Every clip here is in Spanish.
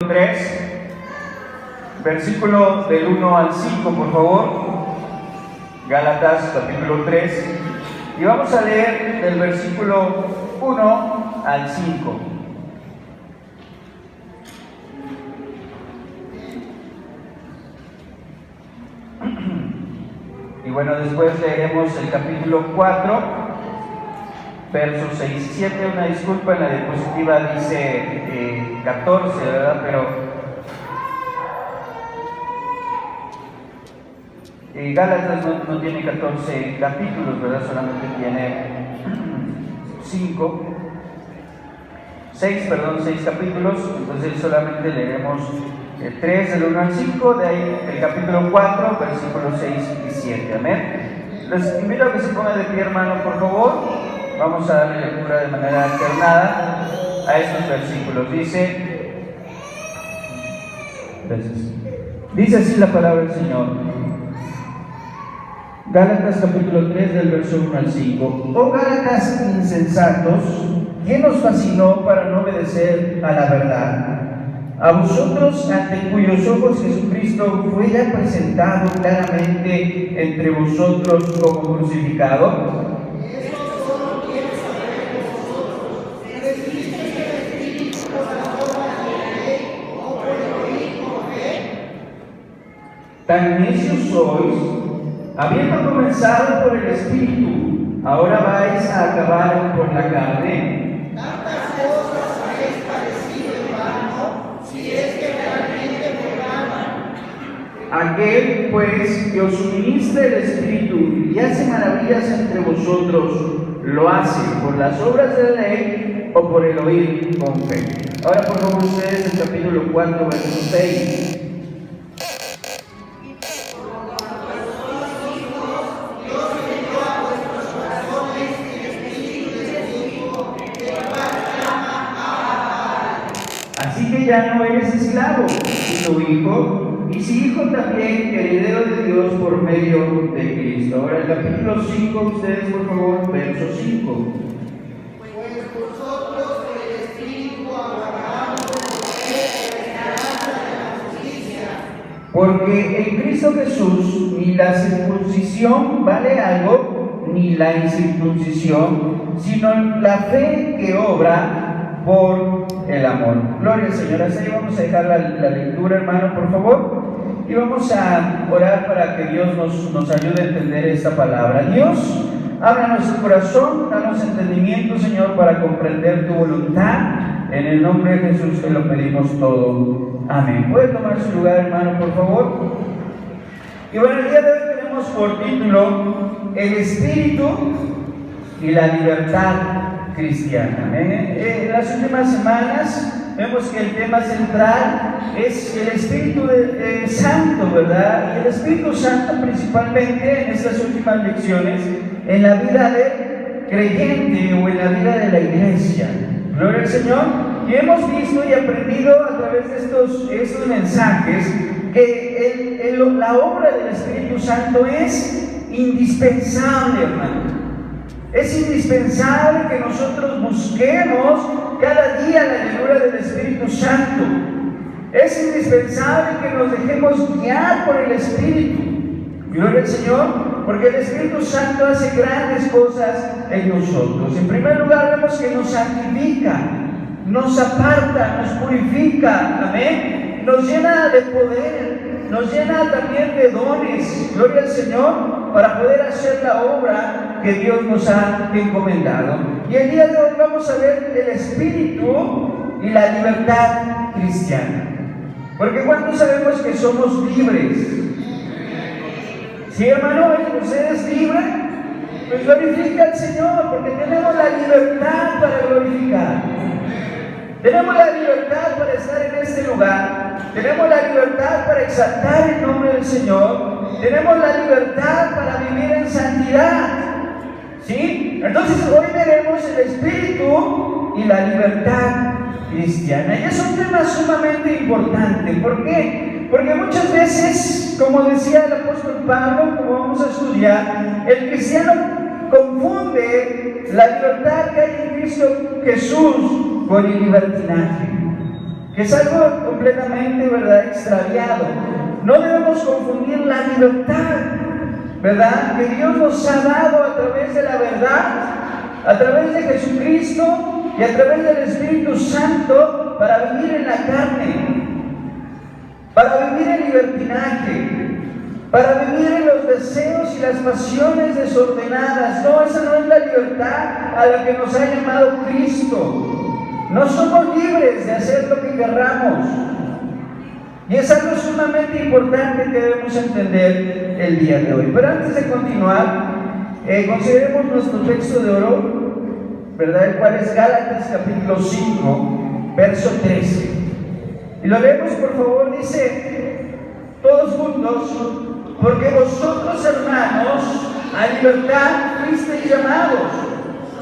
3, versículo del 1 al 5, por favor. Gálatas capítulo 3. Y vamos a leer del versículo 1 al 5. Y bueno, después leeremos el capítulo 4, versos 6 y 7. Una disculpa, en la diapositiva dice 14, ¿verdad? Pero Gálatas no tiene 14 capítulos, ¿verdad? Solamente tiene 6 capítulos. Entonces solamente leeremos 3 del 1 al 5, de ahí el capítulo 4, versículos 6 y 7. Amén. Les invito a que se pongan de pie, hermano, por favor. Vamos a darle lectura de manera alternada a estos versículos. Dice así la palabra del Señor. Gálatas capítulo 3 del verso 1 al 5. Oh Gálatas insensatos, ¿quién os fascinó para no obedecer a la verdad? A vosotros, ante cuyos ojos Jesucristo fue ya presentado claramente entre vosotros como crucificado. Tan necios sois, habiendo comenzado por el Espíritu, ahora vais a acabar por la carne. Tantas cosas habéis padecido en vano, si es que realmente me aman. Aquel, pues, que os suministra el Espíritu y hace maravillas entre vosotros, ¿lo hace por las obras de la ley o por el oír con fe? Ahora, por favor, ustedes el capítulo 4, verso 6. Así que ya no eres esclavo, sino hijo, y si hijo también heredero de Dios por medio de Cristo. Ahora el capítulo 5, ustedes por favor, verso 5. Pues vosotros por el Espíritu aguardamos la esperanza de la justicia. Porque en Cristo Jesús ni la circuncisión vale algo, ni la incircuncisión, sino la fe que obra por el amor. Gloria al Señor. Hasta ahí vamos a dejar la lectura, hermano, por favor. Y vamos a orar para que Dios nos ayude a entender esta palabra. Dios, habla nuestro corazón, danos entendimiento, Señor, para comprender tu voluntad. En el nombre de Jesús te lo pedimos todo. Amén. ¿Puede tomar su lugar, hermano, por favor? Y bueno, el día de hoy tenemos por título El Espíritu y la Libertad Cristiana. En las últimas semanas vemos que el tema central es el Espíritu Santo, ¿verdad? Y el Espíritu Santo principalmente en estas últimas lecciones en la vida del creyente o en la vida de la iglesia. Gloria al Señor. Y hemos visto y aprendido a través de estos mensajes que la obra del Espíritu Santo es indispensable, hermano. Es indispensable que nosotros busquemos cada día la llenura del Espíritu Santo. Es indispensable que nos dejemos guiar por el Espíritu. Gloria al Señor, porque el Espíritu Santo hace grandes cosas en nosotros. En primer lugar, vemos que nos santifica, nos aparta, nos purifica, amén. Nos llena de poder, nos llena también de dones. Gloria al Señor, para poder hacer la obra que Dios nos ha encomendado. Y el día de hoy vamos a ver el Espíritu y la libertad cristiana. Porque ¿cuántos sabemos que somos libres? ¿Sí, hermano? ¿Usted es libre? Pues glorifica al Señor, porque tenemos la libertad para glorificar. Tenemos la libertad para estar en este lugar. Tenemos la libertad para exaltar el nombre del Señor. Tenemos la libertad para vivir en santidad. ¿Sí? Entonces hoy veremos el Espíritu y la libertad cristiana. Y es un tema sumamente importante. ¿Por qué? Porque muchas veces, como decía el apóstol Pablo, como vamos a estudiar, el cristiano confunde la libertad que hay en Cristo Jesús con el libertinaje. que es algo completamente, ¿verdad?, extraviado. No debemos confundir la libertad, ¿verdad?, que Dios nos ha dado a través de la verdad, a través de Jesucristo y a través del Espíritu Santo para vivir en la carne, para vivir en libertinaje, para vivir en los deseos y las pasiones desordenadas. No, esa no es la libertad a la que nos ha llamado Cristo. No somos libres de hacer lo que querramos. Y es algo sumamente importante que debemos entender el día de hoy. Pero antes de continuar, consideremos nuestro texto de oro, ¿verdad?, el cual es Gálatas capítulo 5, verso 13. Y lo leemos, por favor. Dice, todos juntos: porque vosotros, hermanos, a libertad fuisteis llamados,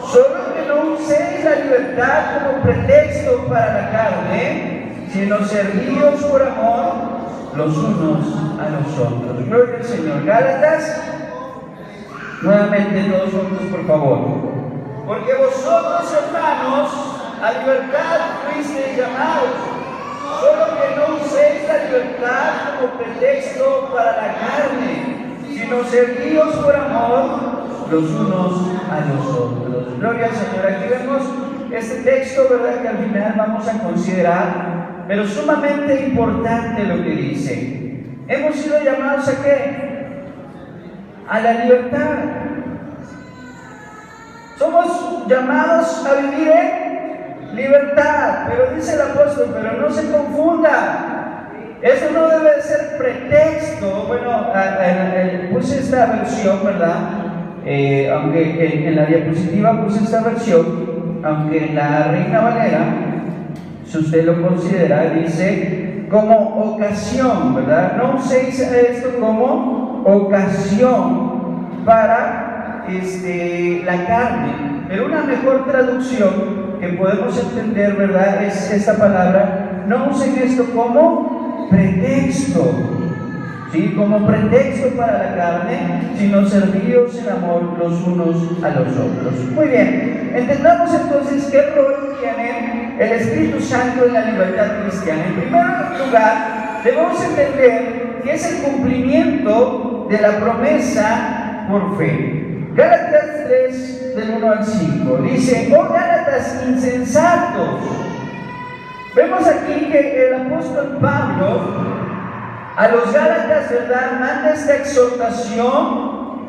solo que no uséis la libertad como pretexto para la carne, sino servíos por amor los unos a los otros. Gloria al Señor. Gálatas, nuevamente todos juntos, por favor. Porque vosotros, hermanos, a libertad fuisteis llamados, solo que no uséis la libertad como pretexto para la carne, sino servíos por amor los unos a los otros. Gloria al Señor. Aquí vemos este texto, ¿verdad?, que al final vamos a considerar, pero sumamente importante lo que dice. Hemos sido llamados ¿a qué? A la libertad. Somos llamados a vivir en libertad, pero dice el apóstol, pero no se confunda. Eso no debe ser pretexto. Bueno, puse esta versión, ¿verdad? Aunque en la diapositiva puse esta versión, aunque en la Reina Valera, si usted lo considera, dice como ocasión, ¿verdad? No uséis esto como ocasión para la carne. Pero una mejor traducción que podemos entender, ¿verdad?, es esta palabra: no usen esto como pretexto, ¿sí?, como pretexto para la carne, sino servíos en amor los unos a los otros. Muy bien, entendamos entonces qué rol tiene el Espíritu Santo en la libertad cristiana. En primer lugar, debemos entender que es el cumplimiento de la promesa por fe. Gálatas 3, del 1 al 5, dice: oh Gálatas insensatos. Vemos aquí que el apóstol Pablo a los Gálatas, ¿verdad?, manda esta exhortación.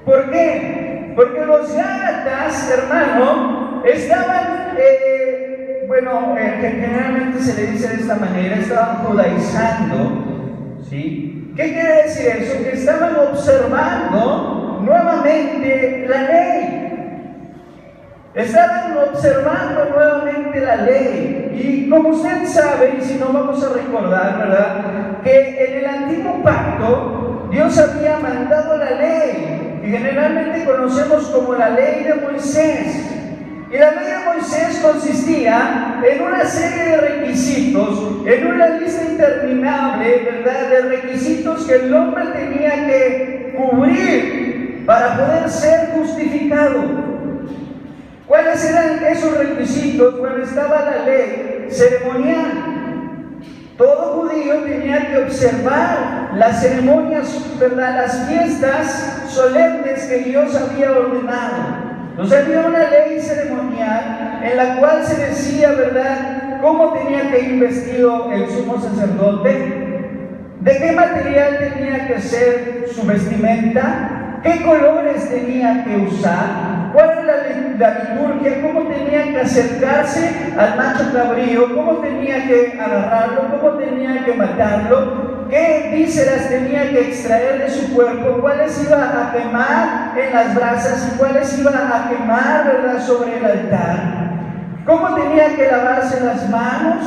¿Por qué? Porque los Gálatas, hermano, estaban, que generalmente se le dice de esta manera, estaban judaizando, ¿sí? ¿Qué quiere decir eso? Que estaban observando nuevamente la ley. Estaban observando nuevamente la ley. Y como usted sabe, y si no vamos a recordar, ¿verdad?, que en el antiguo pacto Dios había mandado la ley, que generalmente conocemos como la ley de Moisés. Y la ley de Moisés consistía en una serie de requisitos, en una lista interminable, ¿verdad?, de requisitos que el hombre tenía que cubrir para poder ser justificado. ¿Cuáles eran esos requisitos? Bueno, estaba la ley ceremonial. Todo judío tenía que observar las ceremonias, ¿verdad?, las fiestas solemnes que Dios había ordenado. Entonces había una ley ceremonial en la cual se decía, ¿verdad?, cómo tenía que ir vestido el sumo sacerdote, de qué material tenía que ser su vestimenta, qué colores tenía que usar, cuál era la liturgia, cómo tenía que acercarse al macho cabrío, cómo tenía que agarrarlo, cómo tenía que matarlo, qué vísceras tenía que extraer de su cuerpo, cuáles iba a quemar en las brasas y cuáles iba a quemar, ¿verdad?, sobre el altar, cómo tenía que lavarse las manos,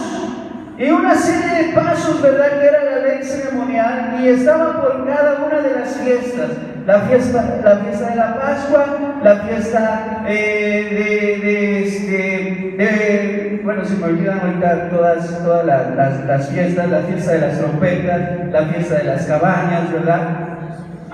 y una serie de pasos, ¿verdad?, que era la ley ceremonial, y estaban por cada una de las fiestas. La fiesta de la Pascua, la fiesta se me olvidan ahorita todas las fiestas, la fiesta de las trompetas, la fiesta de las cabañas, ¿verdad?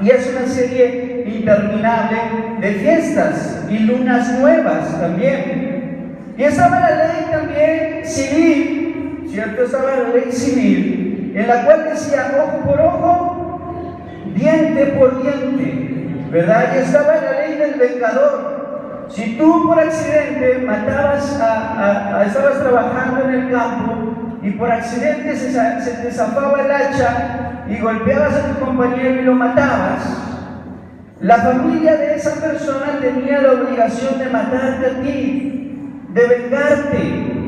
Y es una serie interminable de fiestas y lunas nuevas también. Y estaba la ley también civil, ¿cierto? Estaba la ley civil, en la cual decía ojo por ojo, diente por diente, ¿verdad? Y estaba la ley del vengador. Si tú por accidente matabas estabas trabajando en el campo y por accidente se te zafaba el hacha y golpeabas a tu compañero y lo matabas, la familia de esa persona tenía la obligación de matarte a ti, de vengarte,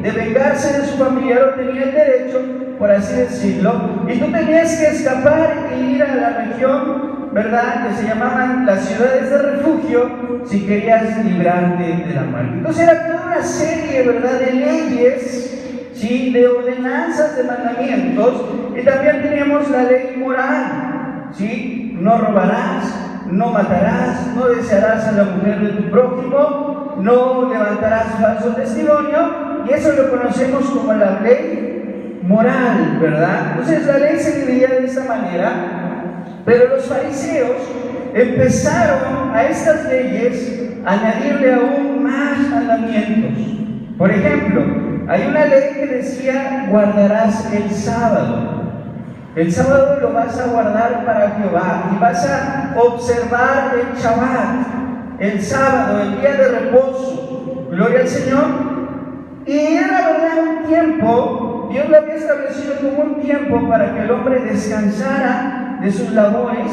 de vengarse de su familiar, o tenía el derecho, por así decirlo, y tú tenías que escapar e ir a la región, ¿verdad?, que se llamaban las ciudades de refugio, si querías librarte de la muerte. Entonces era toda una serie, ¿verdad?, de leyes, ¿sí?, de ordenanzas, de mandamientos, y también teníamos la ley moral, ¿sí?, no robarás, no matarás, no desearás a la mujer de tu prójimo, no levantarás falso testimonio, y eso lo conocemos como la ley moral, ¿verdad? Entonces la ley se dividía de esta manera, pero los fariseos empezaron a estas leyes a añadirle aún más mandamientos. Por ejemplo, hay una ley que decía: guardarás el sábado. El sábado lo vas a guardar para Jehová y vas a observar el Shabbat, el sábado, el día de reposo. Gloria al Señor. Y era, verdad, un tiempo, Dios lo había establecido como un tiempo para que el hombre descansara de sus labores,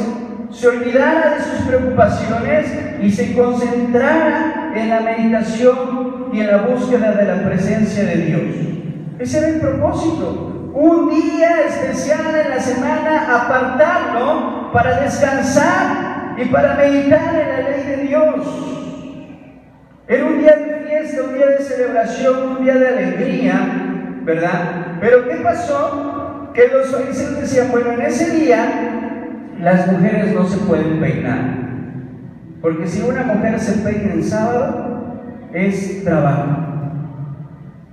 se olvidara de sus preocupaciones y se concentrara en la meditación y en la búsqueda de la presencia de Dios. Ese era el propósito. Un día especial en la semana, apartarlo para descansar y para meditar en la ley de Dios. Era un día de fiesta, un día de celebración, un día de alegría, ¿verdad? Pero ¿qué pasó? Que los fariseos decían: bueno, en ese día las mujeres no se pueden peinar, porque si una mujer se peina en sábado, es trabajo.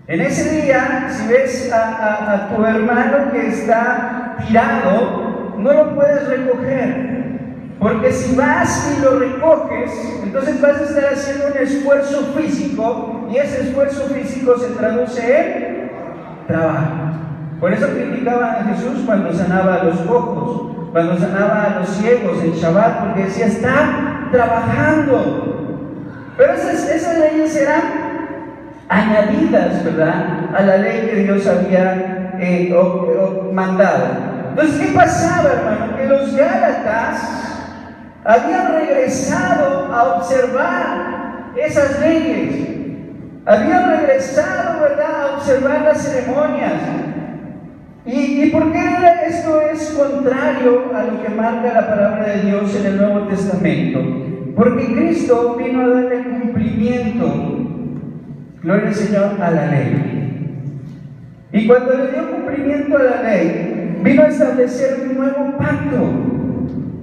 En ese día, si ves a tu hermano que está tirado, no lo puedes recoger, porque si vas y lo recoges, entonces vas a estar haciendo un esfuerzo físico, y ese esfuerzo físico se traduce en trabajo. Por eso criticaban a Jesús cuando sanaba a los cojos, cuando sanaba a los ciegos en Shabbat, porque decía: está trabajando. Pero esas leyes eran añadidas, ¿verdad?, a la ley que Dios había mandado. Entonces, ¿qué pasaba, hermano? Que los gálatas habían regresado a observar esas leyes, habían regresado, ¿verdad?, a observar las ceremonias. ¿Y por qué esto es contrario a lo que marca la palabra de Dios en el Nuevo Testamento? Porque Cristo vino a darle cumplimiento, gloria al Señor, a la ley. Y cuando le dio cumplimiento a la ley, vino a establecer un nuevo pacto,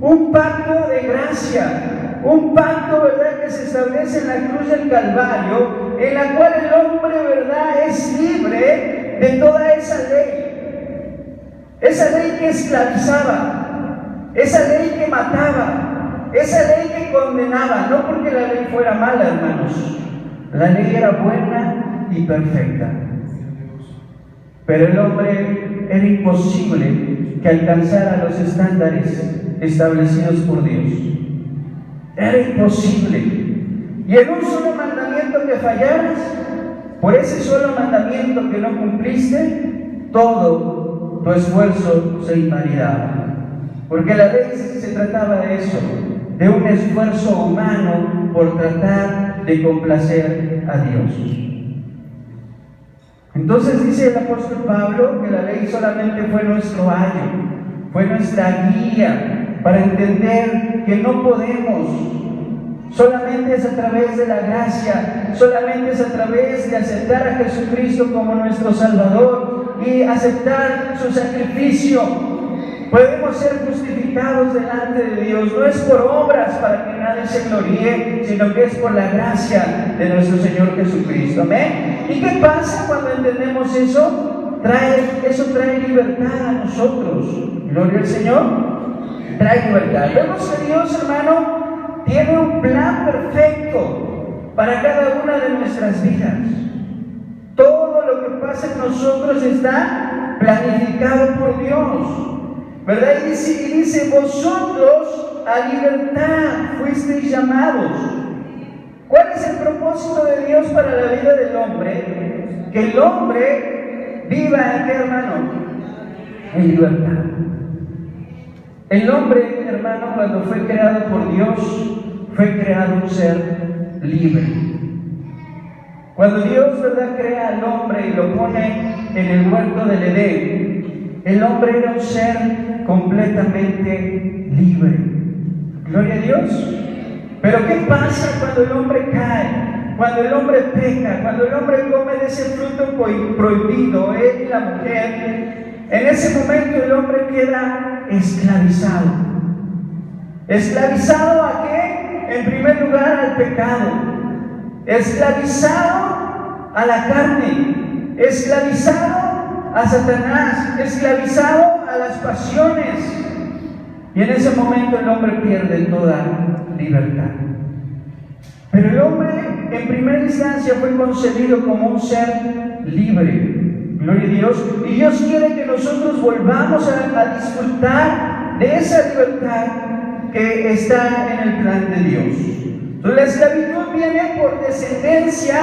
un pacto de gracia, un pacto, ¿verdad?, que se establece en la cruz del Calvario, en la cual el hombre, ¿verdad?, es libre de toda esa ley que esclavizaba, esa ley que mataba, esa ley que condenaba. No porque la ley fuera mala, hermanos, la ley era buena y perfecta, pero el hombre era imposible que alcanzara los estándares establecidos por Dios. Era imposible. Y en un solo mandamiento que fallaras, por ese solo mandamiento que no cumpliste, todo tu esfuerzo se invalidaba. Porque la ley se trataba de eso, de un esfuerzo humano por tratar de complacer a Dios. Entonces dice el apóstol Pablo que la ley solamente fue nuestro ayo, fue nuestra guía para entender que no podemos. Solamente es a través de la gracia, solamente es a través de aceptar a Jesucristo como nuestro Salvador y aceptar su sacrificio, podemos ser justificados delante de Dios. No es por obras para que nadie se gloríe, sino que es por la gracia de nuestro Señor Jesucristo. Amén. ¿Y qué pasa cuando entendemos eso? Eso trae libertad a nosotros. Gloria al Señor. Trae libertad. Vemos que Dios, hermano, tiene un plan perfecto para cada una de nuestras vidas. pasa en nosotros está planificado por Dios, ¿verdad? Y dice, vosotros a libertad fuisteis llamados. ¿Cuál es el propósito de Dios para la vida del hombre? Que el hombre viva, ¿en qué, hermano? En libertad. El hombre, hermano, cuando fue creado por Dios, fue creado un ser libre. Cuando Dios, ¿verdad?, crea al hombre y lo pone en el huerto del Edén, el hombre era un ser completamente libre. Gloria a Dios. Pero ¿qué pasa cuando el hombre cae? Cuando el hombre peca, cuando el hombre come de ese fruto prohibido, él y la mujer, en ese momento el hombre queda esclavizado. ¿Esclavizado a qué? En primer lugar al pecado. Esclavizado a la carne. Esclavizado a Satanás. Esclavizado a las pasiones. Y en ese momento el hombre pierde toda libertad. Pero el hombre en primera instancia fue concebido como un ser libre. Gloria a Dios. Y Dios quiere que nosotros volvamos a disfrutar de esa libertad que está en el plan de Dios. Entonces, la esclavitud viene por descendencia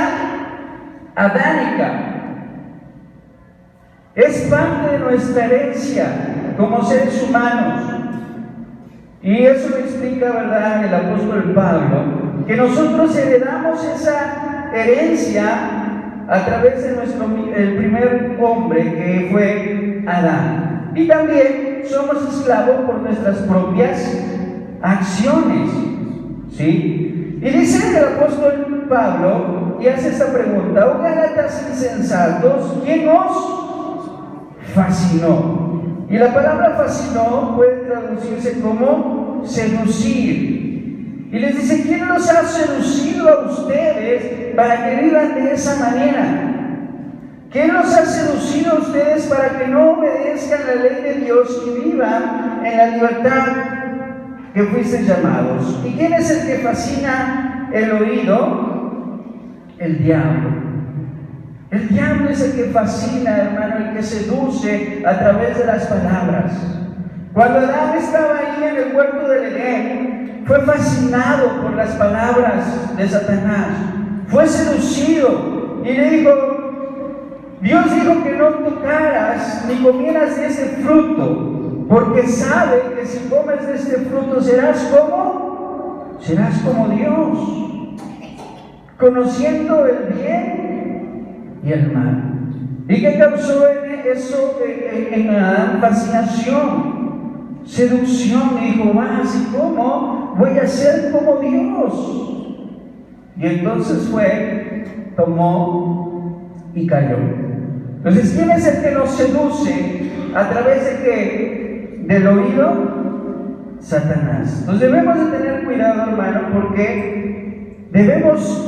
adánica. Es parte de nuestra herencia como seres humanos. Y eso lo explica, ¿verdad?, el apóstol Pablo, que nosotros heredamos esa herencia a través de el primer hombre que fue Adán. Y también somos esclavos por nuestras propias acciones, ¿sí? Y dice el apóstol Pablo, y hace esta pregunta: oh Gálatas insensatos, ¿quién os fascinó? Y la palabra fascinó puede traducirse como seducir. Y les dice: ¿quién los ha seducido a ustedes para que vivan de esa manera? ¿Quién los ha seducido a ustedes para que no obedezcan la ley de Dios y vivan en la libertad que fuiste llamados? ¿Y quién es el que fascina el oído? El diablo. El diablo es el que fascina, hermano, el que seduce a través de las palabras. Cuando Adán estaba ahí en el huerto del Edén, fue fascinado por las palabras de Satanás. Fue seducido y le dijo: Dios dijo que no tocaras ni comieras de este fruto, porque sabe que si comes de este fruto serás como Dios, conociendo el bien y el mal. ¿Y qué causó en Adán? Fascinación, seducción. Y dijo: ¿y cómo voy a ser como Dios? Y entonces tomó y cayó. Entonces, ¿quién es el que nos seduce? ¿A través de qué? ¿Del oído? Satanás. Entonces debemos de tener cuidado, hermano, porque debemos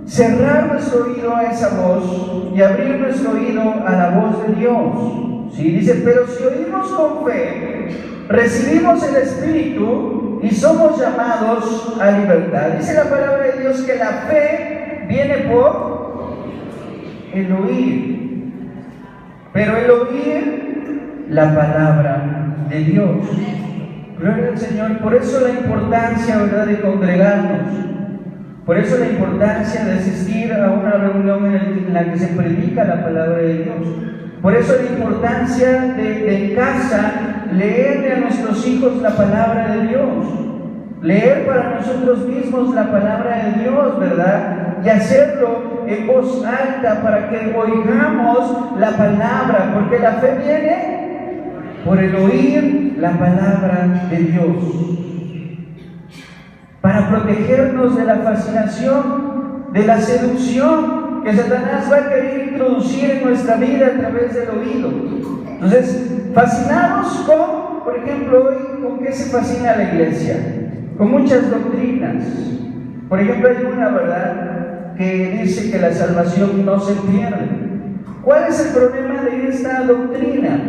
cerrar nuestro oído a esa voz y abrir nuestro oído a la voz de Dios. ¿Sí? Dice: pero si oímos con fe, recibimos el Espíritu y somos llamados a libertad. Dice la palabra de Dios que la fe viene por el oír. Pero el oír la palabra de Dios. Gloria al Señor. Por eso la importancia, ¿verdad?, de congregarnos. Por eso la importancia de asistir a una reunión en la que se predica la palabra de Dios. Por eso la importancia de en casa leerle a nuestros hijos la palabra de Dios. Leer para nosotros mismos la palabra de Dios, ¿verdad? Y hacerlo en voz alta para que oigamos la palabra, porque la fe viene por el oír la palabra de Dios. Para protegernos de la fascinación, de la seducción que Satanás va a querer introducir en nuestra vida a través del oído. Entonces, fascinados con, por ejemplo, hoy, ¿con qué se fascina la iglesia? Con muchas doctrinas. Por ejemplo, hay una, ¿verdad?, que dice que la salvación no se pierde. ¿Cuál es el problema de esta doctrina?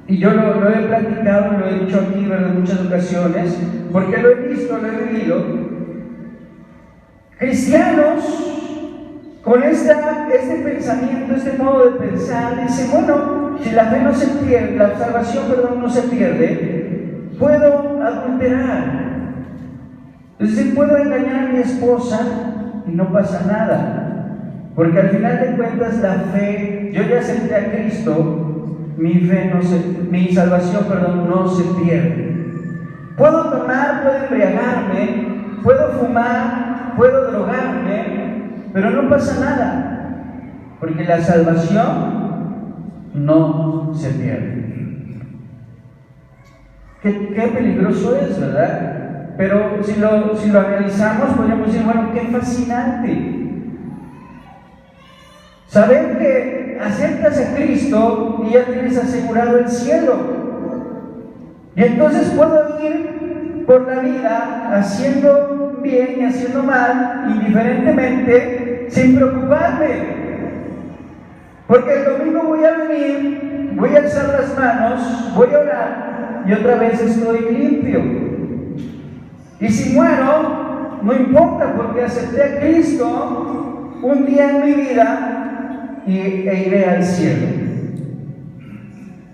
Y yo lo he platicado, lo he dicho aquí, ¿verdad?, en muchas ocasiones, porque lo he visto, lo he vivido. Cristianos con este pensamiento, este modo de pensar, dice, bueno, si la fe no se pierde, la salvación, perdón, no se pierde, puedo adulterar. Es decir, puedo engañar a mi esposa y no pasa nada. Porque al final de cuentas la fe, yo ya acepté a Cristo, mi salvación, perdón, no se pierde. Puedo tomar, puedo embriagarme, puedo fumar, puedo drogarme, pero no pasa nada, porque la salvación no se pierde. Qué peligroso es, ¿verdad? Pero si lo analizamos, podríamos decir, bueno, qué fascinante. Saber que aceptas a Cristo y ya tienes asegurado el cielo. Y entonces puedo ir por la vida haciendo bien y haciendo mal, indiferentemente, sin preocuparme. Porque el domingo voy a venir, voy a alzar las manos, voy a orar y otra vez estoy limpio. Y si muero, no importa, porque acepté a Cristo un día en mi vida e iré al cielo.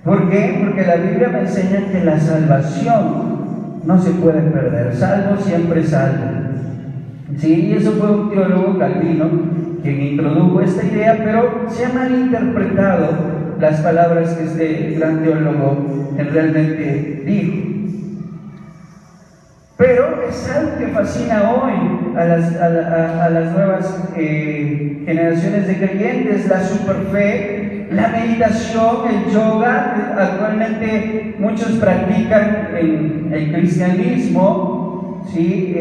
¿Por qué? Porque la Biblia me enseña que la salvación no se puede perder. Salvo siempre salvo. Sí, y eso fue un teólogo Calvino quien introdujo esta idea, pero se ha malinterpretado las palabras que este gran teólogo realmente dijo. Pero es algo que fascina hoy a las nuevas generaciones de creyentes, la superfe, la meditación, el yoga, que actualmente muchos practican en el cristianismo, ¿sí?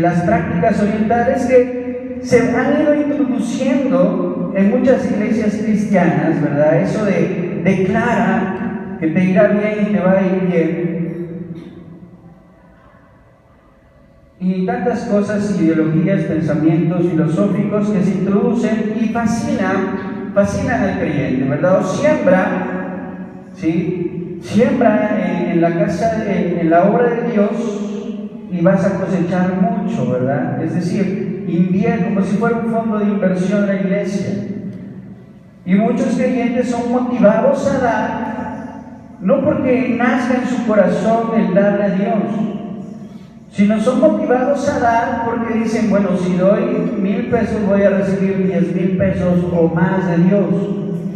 Las prácticas orientales que se han ido introduciendo en muchas iglesias cristianas, ¿verdad? Eso de declara que te irá bien y te va a ir bien. Y tantas cosas, ideologías, pensamientos filosóficos que se introducen y fascinan al creyente, ¿verdad? O siembra, ¿sí? Siembra en la casa, en la obra de Dios y vas a cosechar mucho, ¿verdad? Es decir, invierte como si fuera un fondo de inversión en la iglesia. Y muchos creyentes son motivados a dar, no porque nazca en su corazón el darle a Dios, sino son motivados a dar porque dicen, bueno, si doy 1,000 pesos voy a recibir 10,000 pesos o más de Dios.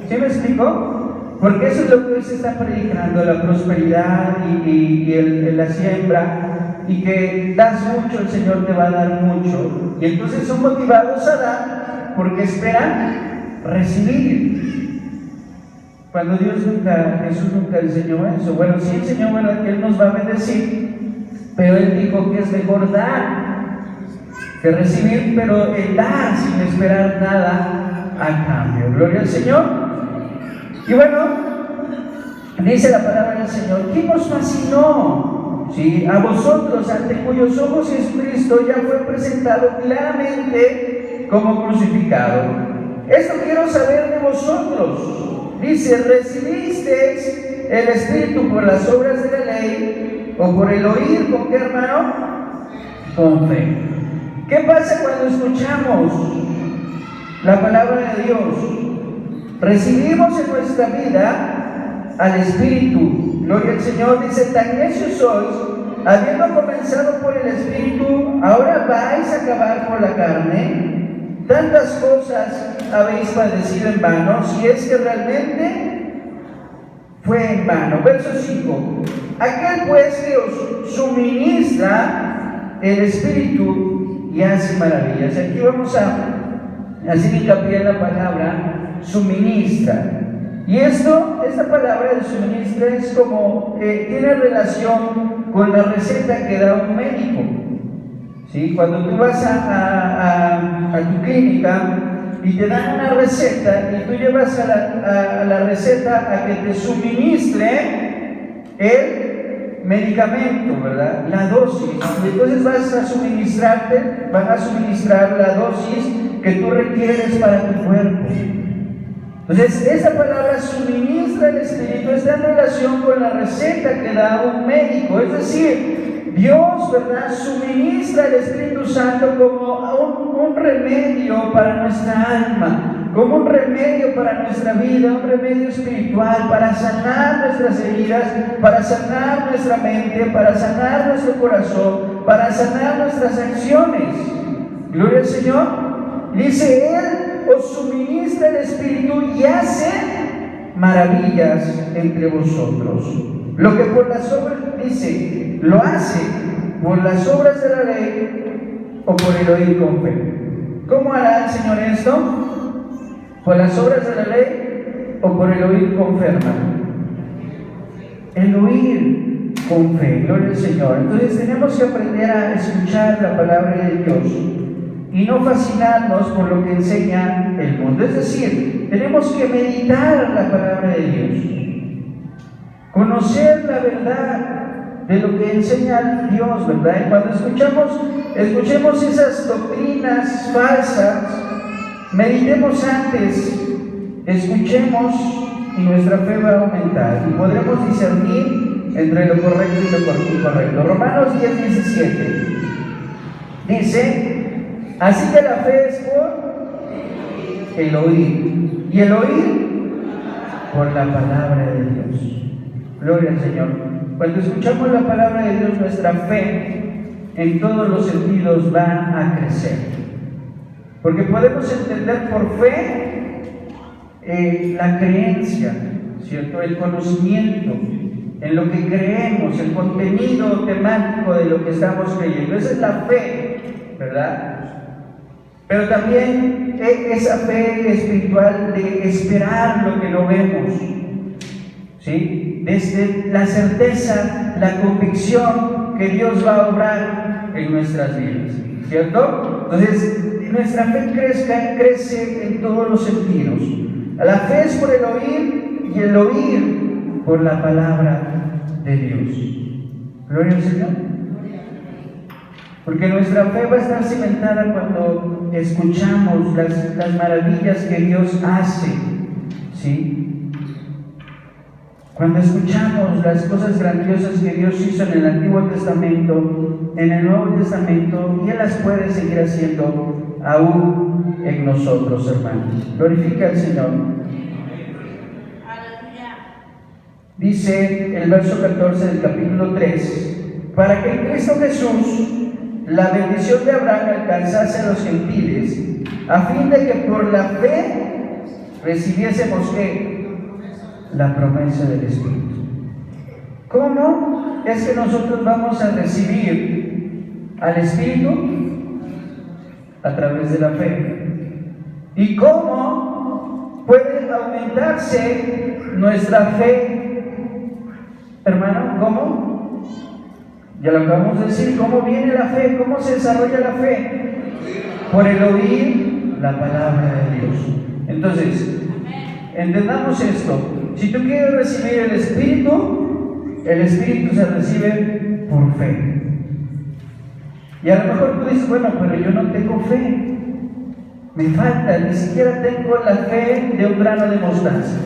¿Sí me explico? Porque eso es lo que hoy se está predicando, la prosperidad y la siembra, y que das mucho, el Señor te va a dar mucho. Y entonces son motivados a dar porque esperan recibir. Cuando Jesús nunca enseñó eso. Bueno, sí enseñó, ¿verdad?, que Él nos va a bendecir, pero Él dijo que es mejor dar que recibir, pero el dar sin esperar nada a cambio. Gloria al Señor. Y bueno, dice la palabra del Señor, ¿quién nos fascinó? ¿Sí? A vosotros, ante cuyos ojos Jesucristo ya fue presentado claramente como crucificado. Esto quiero saber de vosotros. Dice, ¿recibisteis el Espíritu por las obras de la ley o por el oír? ¿Con qué, hermano? Con fe. ¿Qué pasa cuando escuchamos la palabra de Dios? Recibimos en nuestra vida al Espíritu. Gloria al Señor. Dice, tan necios sois, habiendo comenzado por el Espíritu, ahora vais a acabar por la carne. Tantas cosas habéis padecido en vano, si es que realmente fue en vano. Verso 5. Aquel pues que os suministra el Espíritu y hace maravillas. Aquí vamos a hacer hincapié en la palabra suministra. Y esta palabra de suministra es como, tiene relación con la receta que da un médico. ¿Sí? Cuando tú vas a tu clínica y te dan una receta y tú llevas a la receta a que te suministre el medicamento, ¿verdad? La dosis. Y entonces van a suministrar la dosis que tú requieres para tu cuerpo. Entonces, esa palabra suministra el Espíritu está en relación con la receta que da un médico, es decir, Dios, ¿verdad?, suministra el Espíritu Santo como un remedio para nuestra alma, como un remedio para nuestra vida, un remedio espiritual para sanar nuestras heridas, para sanar nuestra mente, para sanar nuestro corazón, para sanar nuestras acciones. Gloria al Señor. Dice, Él os suministra el Espíritu y hace maravillas entre vosotros. Lo que por las obras, dice, lo hace por las obras de la ley o por el oír con fe. ¿Cómo hará el Señor esto? ¿Por las obras de la ley o por el oír con fe, hermano? El oír con fe, gloria al Señor. Entonces tenemos que aprender a escuchar la palabra de Dios y no fascinarnos por lo que enseña el mundo. Es decir, tenemos que meditar la palabra de Dios, conocer la verdad de lo que enseña Dios, ¿verdad? Y cuando escuchemos esas doctrinas falsas, meditemos antes, escuchemos y nuestra fe va a aumentar y podremos discernir entre lo correcto y lo incorrecto. Romanos 10:17 dice, así que la fe es por el oír y el oír por la palabra de Dios. Gloria al Señor. Cuando escuchamos la palabra de Dios, nuestra fe en todos los sentidos va a crecer. Porque podemos entender por fe la creencia, ¿cierto? El conocimiento en lo que creemos, el contenido temático de lo que estamos creyendo. Esa es la fe, ¿verdad? Pero también esa fe espiritual de esperar lo que no vemos, ¿sí? Desde la certeza, la convicción que Dios va a obrar en nuestras vidas, ¿cierto? Entonces, nuestra fe crece en todos los sentidos. La fe es por el oír y el oír por la palabra de Dios. Gloria al Señor. Porque nuestra fe va a estar cimentada cuando escuchamos las maravillas que Dios hace, ¿sí? Cuando escuchamos las cosas grandiosas que Dios hizo en el Antiguo Testamento, en el Nuevo Testamento, y Él las puede seguir haciendo aún en nosotros, hermanos. Glorifica al Señor. Dice el verso 14 del capítulo 3, para que en Cristo Jesús la bendición de Abraham alcanzase a los gentiles, a fin de que por la fe recibiésemos ¿qué? La promesa del Espíritu. ¿Cómo es que nosotros vamos a recibir al Espíritu? A través de la fe. ¿Y cómo puede aumentarse nuestra fe? Hermano, ¿cómo? Ya lo acabamos de decir. ¿Cómo viene la fe? ¿Cómo se desarrolla la fe? Por el oír la palabra de Dios. Entonces, entendamos esto. Si tú quieres recibir el Espíritu se recibe por fe. Y a lo mejor tú dices, bueno, pero yo no tengo fe. Me falta, ni siquiera tengo la fe de un grano de mostaza.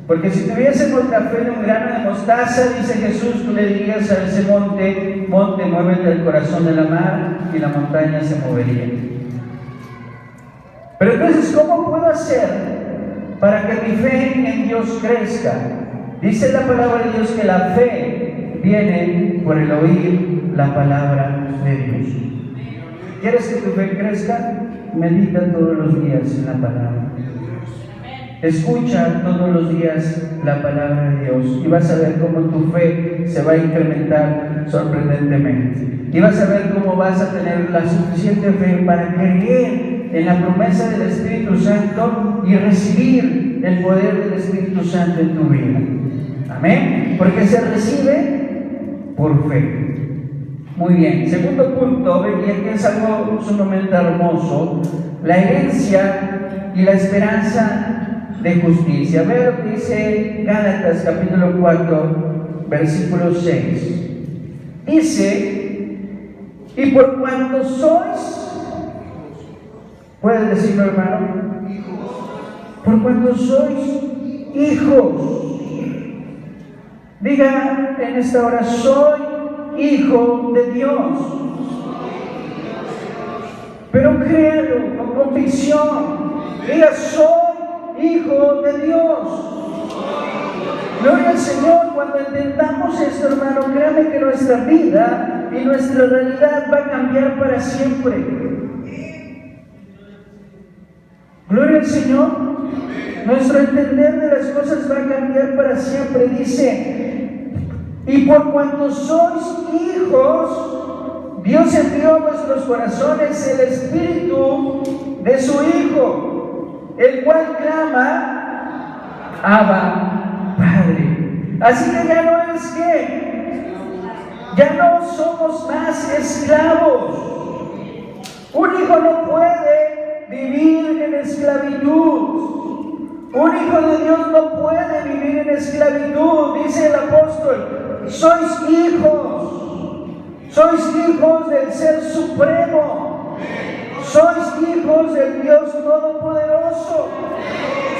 Porque si tuviésemos la fe de un grano de mostaza, dice Jesús, tú le dirías a ese monte, muévete al corazón de la mar, y la montaña se movería. Pero entonces, ¿cómo puedo hacer para que mi fe en Dios crezca? Dice la palabra de Dios que la fe viene por el oír la palabra de Dios. ¿Quieres que tu fe crezca? Medita todos los días en la palabra. Escucha todos los días la palabra de Dios y vas a ver cómo tu fe se va a incrementar sorprendentemente. Y vas a ver cómo vas a tener la suficiente fe para creer en la promesa del Espíritu Santo y recibir el poder del Espíritu Santo en tu vida. Amén. Porque se recibe por fe. Muy bien. Segundo punto, y aquí es algo sumamente hermoso, la herencia y la esperanza de justicia. A ver lo que dice Gálatas capítulo 4, versículo 6. Dice, y por cuanto sois, ¿puedes decirlo, hermano? Por cuanto sois hijos. Diga en esta hora, soy hijo de Dios. pero créalo con convicción. Diga, soy hijo de Dios. Gloria al Señor. Cuando entendamos esto, hermano, créame que nuestra vida y nuestra realidad va a cambiar para siempre. Gloria al Señor. Nuestro entender de las cosas va a cambiar para siempre. Dice, y por cuanto sois hijos, Dios envió a vuestros corazones el Espíritu de su Hijo, el cual clama, Abba, Padre. Así que ya no es que, ya no somos más esclavos. Un hijo no puede vivir en esclavitud. Un hijo de Dios no puede vivir en esclavitud. Dice el apóstol, sois hijos del Ser Supremo, sois hijos del Dios Todopoderoso.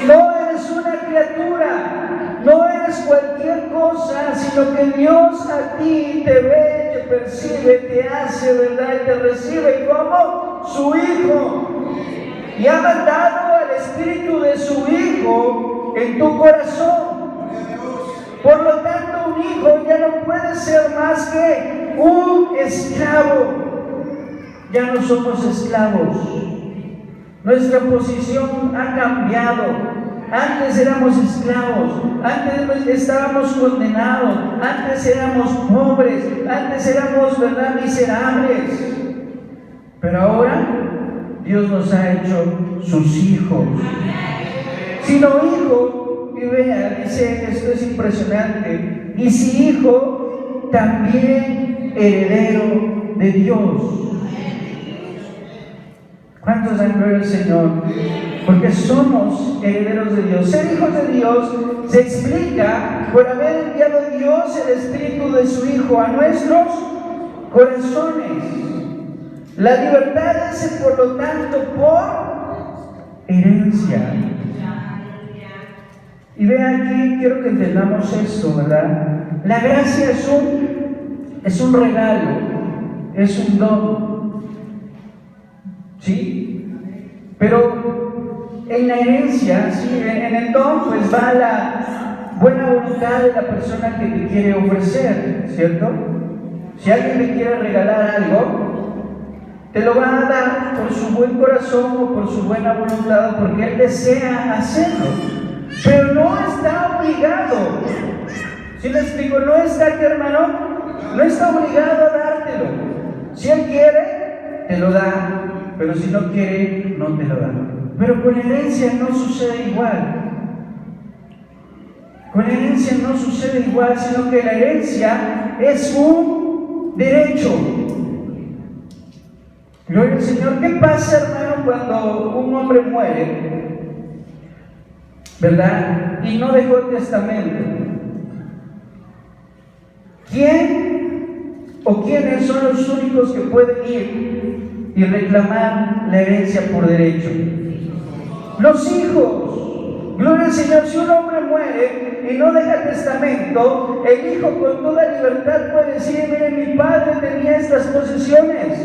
No eres una criatura, no eres cualquier cosa, sino que Dios a ti te ve, te percibe, te hace, ¿verdad? Y te recibe como su hijo. Y ha mandado al Espíritu de su Hijo en tu corazón. Por lo tanto, un hijo ya no puede ser más que un esclavo. Ya no somos esclavos. Nuestra posición ha cambiado. Antes éramos esclavos, antes estábamos condenados, antes éramos pobres, antes éramos, ¿verdad?, miserables. Pero ahora Dios nos ha hecho sus hijos. Sino hijo, y vea, dice, esto es impresionante, y si hijo, también heredero de Dios. ¿Cuántos dan gloria al Señor? Porque somos herederos de Dios. Ser hijos de Dios se explica por haber enviado Dios el Espíritu de su Hijo a nuestros corazones. La libertad es, por lo tanto, por herencia. Y vean aquí, quiero que entendamos esto, ¿verdad? La gracia es un regalo, es un don, ¿sí? Pero en la herencia, ¿sí?, en el don, pues va la buena voluntad de la persona que te quiere ofrecer, ¿cierto? Si alguien te quiere regalar algo, te lo va a dar por su buen corazón o por su buena voluntad, porque él desea hacerlo, pero no está obligado. ¿Sí me explico? No está aquí, hermano, no está obligado a dártelo. Si él quiere, te lo da, pero si no quiere, no te lo da. Pero con herencia no sucede igual. Con herencia no sucede igual, sino que la herencia es un derecho. Gloria al Señor. ¿Qué pasa, hermano, cuando un hombre muere, ¿verdad?, y no dejó testamento? ¿Quién o quiénes son los únicos que pueden ir y reclamar la herencia por derecho? Los hijos. Gloria al Señor. Si un hombre muere y no deja testamento, el hijo con toda libertad puede decir, mire, mi padre tenía estas posesiones,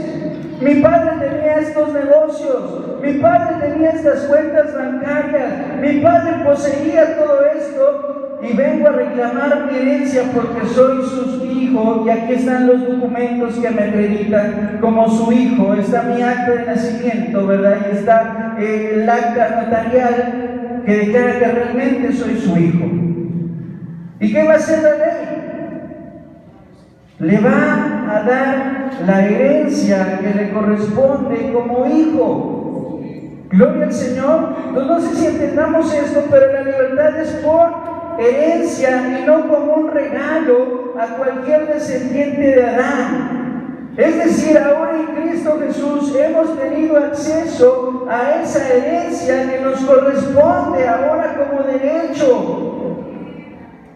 mi padre tenía estos negocios, mi padre tenía estas cuentas bancarias, mi padre poseía todo esto y vengo a reclamar mi herencia porque soy su hijo y aquí están los documentos que me acreditan como su hijo. Está mi acta de nacimiento, ¿verdad? Y está el acta notarial que declara que realmente soy su hijo. ¿Y qué va a hacer la ley? Le va a dar la herencia que le corresponde como hijo. Gloria al Señor. Entonces, no sé si entendamos esto, pero la libertad es por herencia y no como un regalo a cualquier descendiente de Adán. Es decir, ahora en Cristo Jesús hemos tenido acceso a esa herencia que nos corresponde ahora como derecho.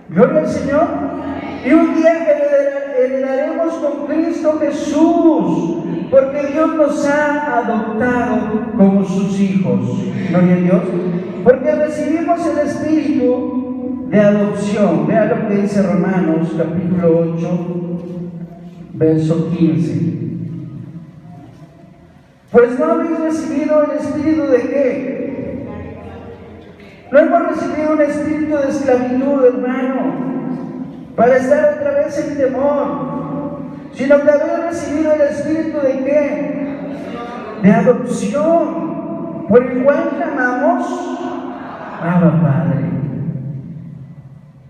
Gloria al Señor. Y un día heredaremos con Cristo Jesús, porque Dios nos ha adoptado como sus hijos. Gloria a Dios. Porque recibimos el Espíritu de adopción. Vea lo que dice Romanos capítulo 8, verso 15. Pues no habéis recibido el espíritu de ¿qué? No hemos recibido un espíritu de esclavitud, hermano, para estar otra vez en temor, sino que habéis recibido el espíritu de ¿qué? De adopción, por el cual llamamos Abba Padre.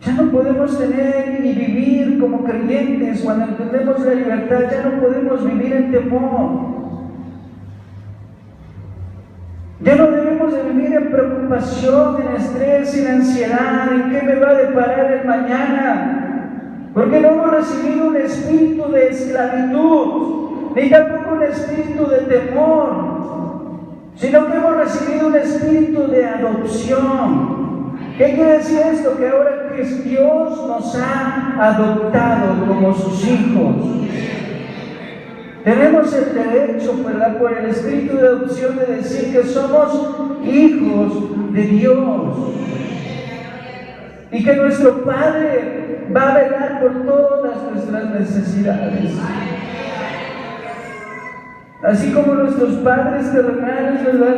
Ya no podemos tener y vivir como creyentes cuando entendemos la libertad, ya no podemos vivir en temor. Ya no debemos de vivir en preocupación, en estrés, en ansiedad, en qué me va a deparar el mañana. Porque no hemos recibido un espíritu de esclavitud, ni tampoco un espíritu de temor, sino que hemos recibido un espíritu de adopción. ¿Qué quiere decir esto? Que ahora que Dios nos ha adoptado como sus hijos, tenemos el derecho, ¿verdad?, por el espíritu de adopción de decir que somos hijos de Dios y que nuestro Padre va a velar por todas nuestras necesidades. Así como nuestros padres terrenales, ¿verdad?,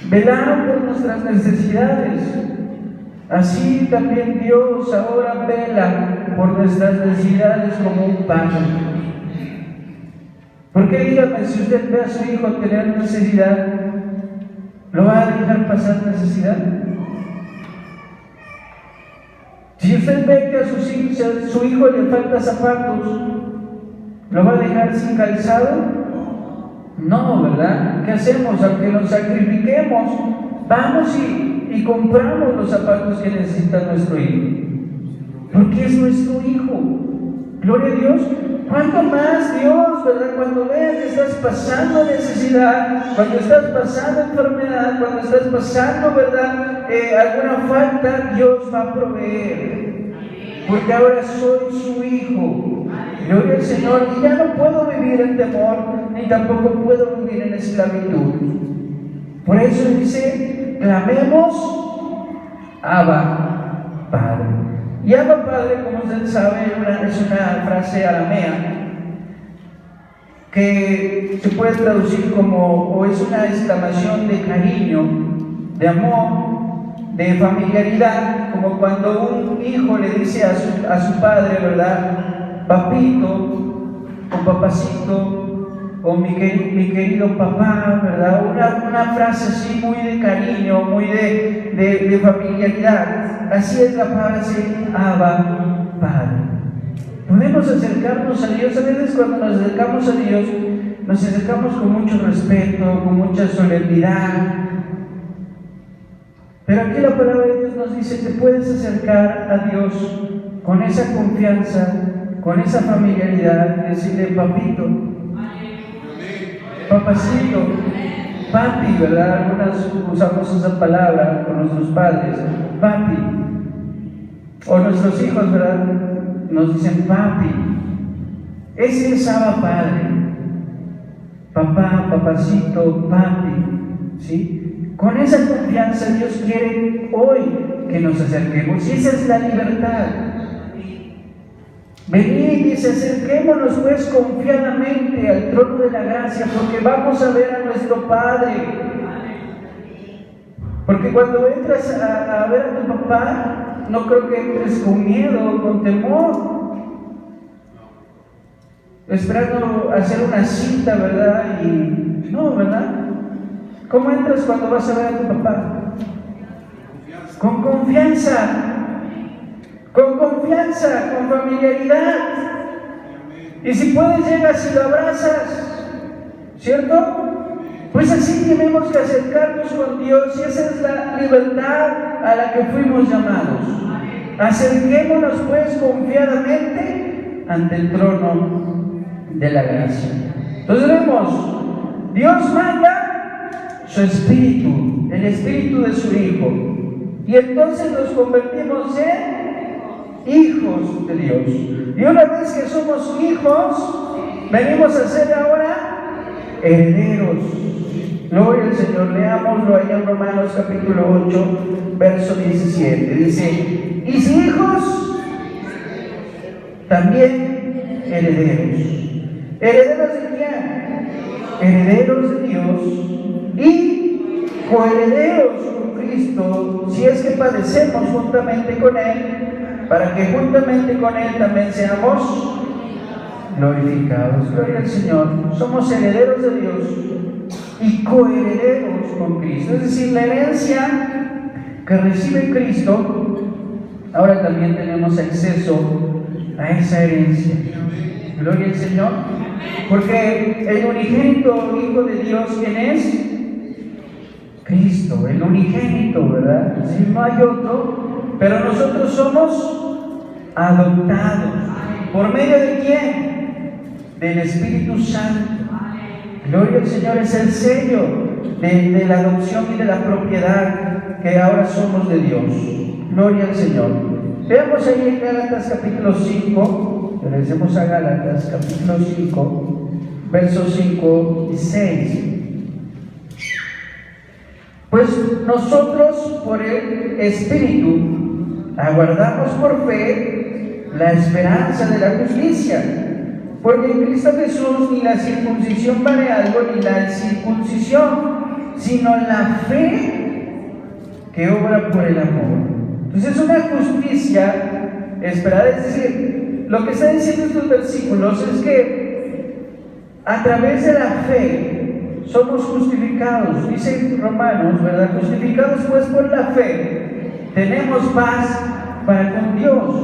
velaron por nuestras necesidades, así también Dios ahora vela por nuestras necesidades como un Padre. Porque dígame, si usted ve a su hijo tener necesidad, ¿lo va a dejar pasar necesidad? Si usted ve que a su hijo le falta zapatos, ¿lo va a dejar sin calzado? No, ¿verdad? ¿Qué hacemos? Aunque nos sacrifiquemos, vamos y compramos los zapatos que necesita nuestro hijo, porque es nuestro hijo. Gloria a Dios. ¿Cuánto más Dios, verdad? Cuando veas que estás pasando necesidad, cuando estás pasando enfermedad, cuando estás pasando, ¿verdad?, alguna falta, Dios va a proveer. Porque ahora soy su hijo. Gloria al Señor. Y ya no puedo vivir en temor, ni tampoco puedo vivir en esclavitud. Por eso dice, clamemos Abba Padre. Y Abba Padre, como usted sabe, es una frase aramea que se puede traducir como, o es una exclamación de cariño, de amor, de familiaridad, como cuando un hijo le dice a su padre, ¿verdad?, papito, o papacito, o mi querido papá, ¿verdad? Una frase así muy de cariño, muy de familiaridad. Así es la frase Abba Padre. Podemos acercarnos a Dios. A veces cuando nos acercamos a Dios, nos acercamos con mucho respeto, con mucha solemnidad. Pero aquí la palabra de Dios nos dice, te puedes acercar a Dios con esa confianza, con esa familiaridad, decirle papito, papacito, papi, ¿verdad? Algunas usamos esa palabra con nuestros padres, papi. O nuestros hijos, ¿verdad?, nos dicen papi. Ese es Abba Padre. Papá, papacito, papi. ¿Sí? Con esa confianza Dios quiere hoy que nos acerquemos. Y esa es la libertad. Venid y acerquémonos pues confiadamente al trono de la gracia, porque vamos a ver a nuestro Padre. Porque cuando entras a ver a tu papá, no creo que entres con miedo o con temor, esperando hacer una cita, ¿verdad? Y no, ¿verdad? ¿Cómo entras cuando vas a ver a tu papá? Con confianza, con familiaridad. Y si puedes, llegas y lo abrazas, ¿cierto? Pues así tenemos que acercarnos con Dios, y esa es la libertad a la que fuimos llamados. Acerquémonos pues confiadamente ante el trono de la gracia. Entonces vemos, Dios manda su espíritu, el espíritu de su Hijo, y entonces nos convertimos en hijos de Dios. Y una vez que somos hijos, venimos a ser ahora herederos. Gloria al Señor. Leámoslo ahí en Romanos capítulo 8, verso 17. Dice, y si hijos, también herederos. ¿Herederos de quién? Herederos de Dios y coherederos con Cristo, si es que padecemos juntamente con Él, para que juntamente con Él también seamos glorificados. Gloria al Señor. Somos herederos de Dios y coherederos con Cristo. Es decir, la herencia que recibe Cristo, ahora también tenemos acceso a esa herencia. Gloria al Señor. Porque el unigénito Hijo de Dios, ¿quién es? Cristo, el unigénito, ¿verdad? Si no hay otro, pero nosotros somos adoptados. ¿Por medio de quién? Del Espíritu Santo. Gloria al Señor, es el sello de la adopción y de la propiedad que ahora somos de Dios. Gloria al Señor. Veamos ahí en Gálatas capítulo 5, regresemos a Gálatas capítulo 5, versos 5 y 6. Pues nosotros por el Espíritu aguardamos por fe la esperanza de la justicia, porque en Cristo Jesús ni la circuncisión vale algo ni la incircuncisión, sino la fe que obra por el amor. Entonces es una justicia esperada, es decir, lo que están diciendo estos versículos es que a través de la fe somos justificados, dice Romanos, ¿verdad? Justificados pues por la fe, tenemos paz para con Dios.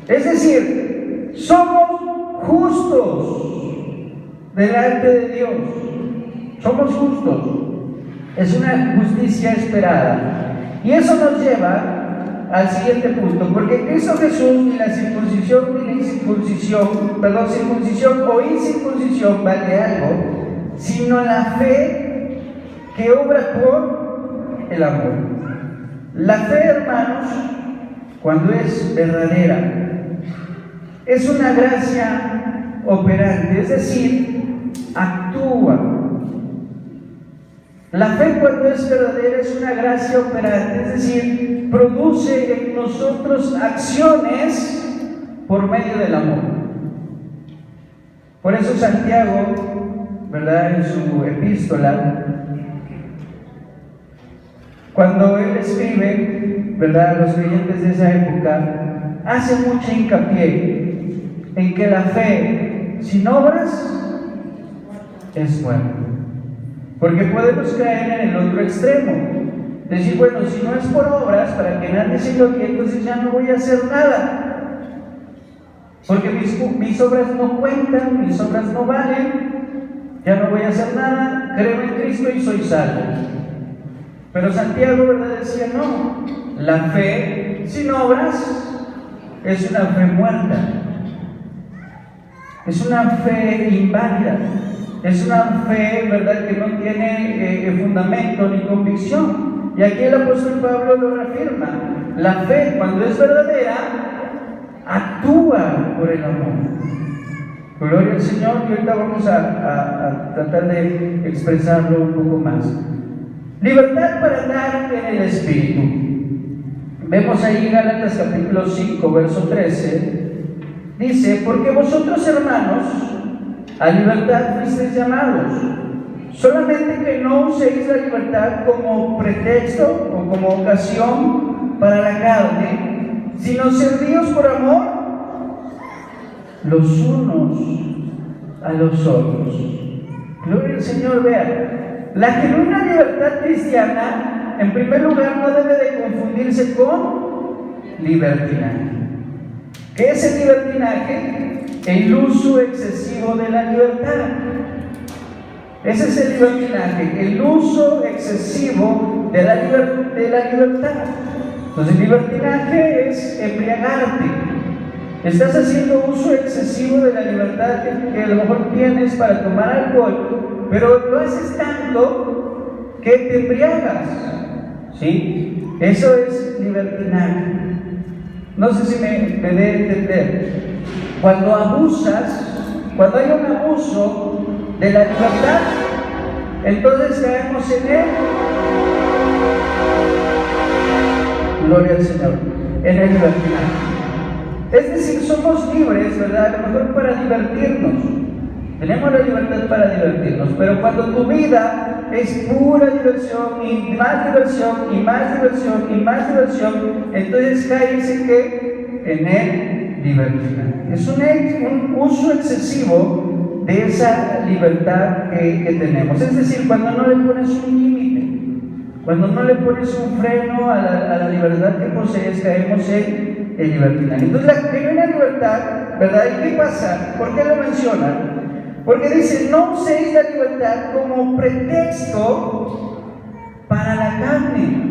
Es decir, somos justos delante de Dios. Somos justos. Es una justicia esperada. Y eso nos lleva al siguiente punto, porque Cristo Jesús ni la circuncisión circuncisión o incircuncisión vale algo, sino la fe que obra por el amor. La fe, hermanos, cuando es verdadera, es una gracia operante, es decir, actúa. La fe cuando es verdadera es una gracia operante, es decir, produce en nosotros acciones por medio del amor. Por eso Santiago, ¿verdad?, en su epístola, cuando él escribe, ¿verdad?, a los creyentes de esa época, hace mucha hincapié en que la fe sin obras es muerta. Porque podemos caer en el otro extremo, decir, bueno, si no es por obras, para que nadie se lo que, entonces ya no voy a hacer nada, porque mis obras no cuentan, mis obras no valen, ya no voy a hacer nada, creo en Cristo y soy salvo. Pero Santiago, ¿verdad?, decía, no, la fe sin obras es una fe muerta, es una fe inválida, es una fe, ¿verdad?, que no tiene fundamento ni convicción. Y aquí el apóstol Pablo lo reafirma. La fe, cuando es verdadera, actúa por el amor. Gloria al Señor. Y ahorita vamos a tratar de expresarlo un poco más. Libertad para andar en el Espíritu. Vemos ahí Gálatas capítulo 5, verso 13. Dice, porque vosotros, hermanos, a libertad fuisteis llamados, solamente que no uséis la libertad como pretexto o como ocasión para la carne, sino servíos por amor los unos a los otros. Gloria al Señor. Vean, la genuina libertad cristiana, en primer lugar, no debe de confundirse con libertinaje. ¿Qué es el libertinaje? El uso excesivo de la libertad. Ese es el libertinaje, el uso excesivo de la libertad. Entonces, el libertinaje es embriagarte. Estás haciendo uso excesivo de la libertad que a lo mejor tienes para tomar alcohol, pero lo haces tanto que te embriagas. ¿Sí? Eso es libertinaje. No sé si me debe entender. Cuando abusas, cuando hay un abuso de la libertad, entonces caemos en él. Gloria al Señor. En el libertinaje. Es decir, somos libres, ¿verdad?, a lo mejor para divertirnos, Tenemos la libertad para divertirnos, pero cuando tu vida es pura diversión y más diversión y más diversión y más diversión, entonces caes en ¿qué? En el libertinaje. Es un uso excesivo de esa libertad que tenemos. Es decir, cuando no le pones un límite, cuando no le pones un freno a la libertad que posees, caemos en el libertinaje. Entonces la genuina libertad, ¿verdad? ¿Y qué pasa? ¿Por qué lo menciona? Porque dice, no uséis la libertad como pretexto para la carne.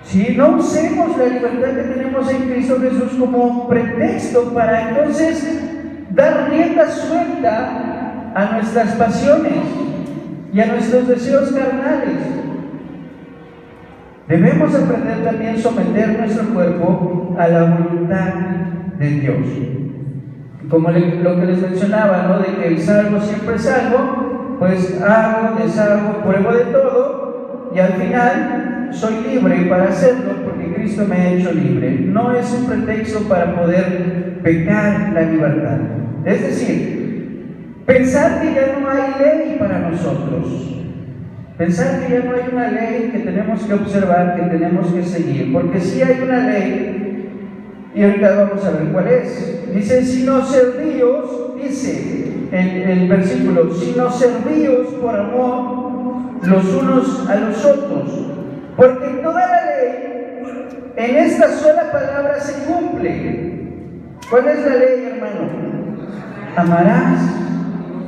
¿Sí? No usemos la libertad que tenemos en Cristo Jesús como pretexto para entonces dar rienda suelta a nuestras pasiones y a nuestros deseos carnales. Debemos aprender también a someter nuestro cuerpo a la voluntad de Dios. Como lo que les mencionaba, ¿no? De que el salvo siempre es salvo, pues hago, deshago, pruebo de todo y al final soy libre para hacerlo porque Cristo me ha hecho libre. No es un pretexto para poder pecar la libertad. Es decir, pensar que ya no hay ley para nosotros, pensar que ya no hay una ley que tenemos que observar, que tenemos que seguir, porque sí hay una ley. Y ahorita vamos a ver cuál es. Dice, si nos servíos, dice el versículo, si nos servíos por amor los unos a los otros, porque toda la ley en esta sola palabra se cumple. ¿Cuál es la ley, hermano? Amarás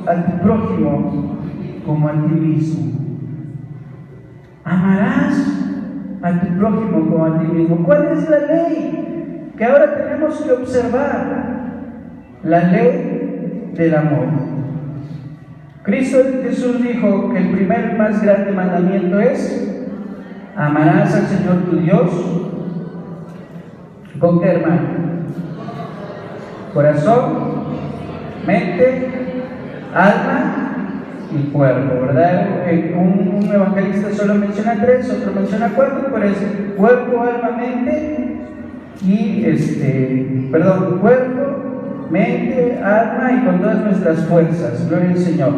a tu prójimo como a ti mismo. Amarás a tu prójimo como a ti mismo. ¿Cuál es la ley que ahora tenemos que observar? La ley del amor. Cristo Jesús dijo que el primer y más grande mandamiento es: amarás al Señor tu Dios. ¿Con qué, hermano? Corazón, mente, alma y cuerpo, ¿verdad? Un evangelista solo menciona 3, otro menciona 4, pero es cuerpo, alma, mente y cuerpo, mente, alma y con todas nuestras fuerzas. Gloria al Señor.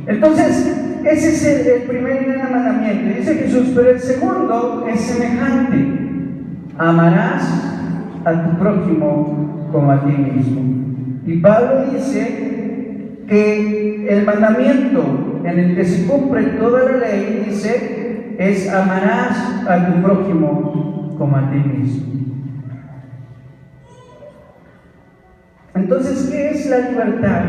Entonces, ese es el primer gran mandamiento. Dice Jesús, pero el segundo es semejante: amarás a tu prójimo como a ti mismo. Y Pablo dice que el mandamiento en el que se cumple toda la ley, dice, es amarás a tu prójimo como a ti mismo. Entonces, ¿qué es la libertad?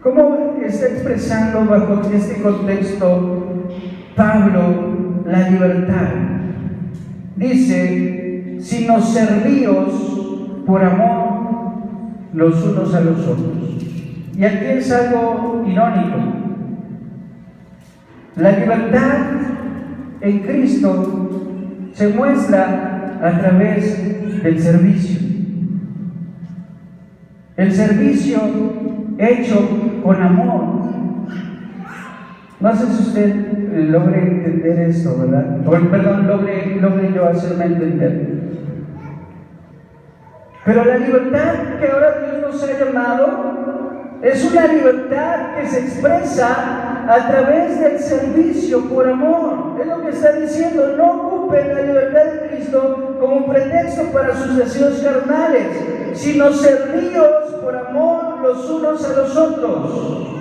¿Cómo está expresando bajo este contexto Pablo la libertad? Dice, si nos servíos por amor los unos a los otros. Y aquí es algo irónico. La libertad en Cristo se muestra a través del servicio. El servicio hecho con amor. No sé si usted logre entender esto, ¿verdad? Logre yo hacerme entender. Pero la libertad que ahora Dios nos ha llamado es una libertad que se expresa a través del servicio por amor. Es lo que está diciendo. No ocupen la libertad de Cristo como un pretexto para sus deseos carnales, sino servíos por amor los unos a los otros.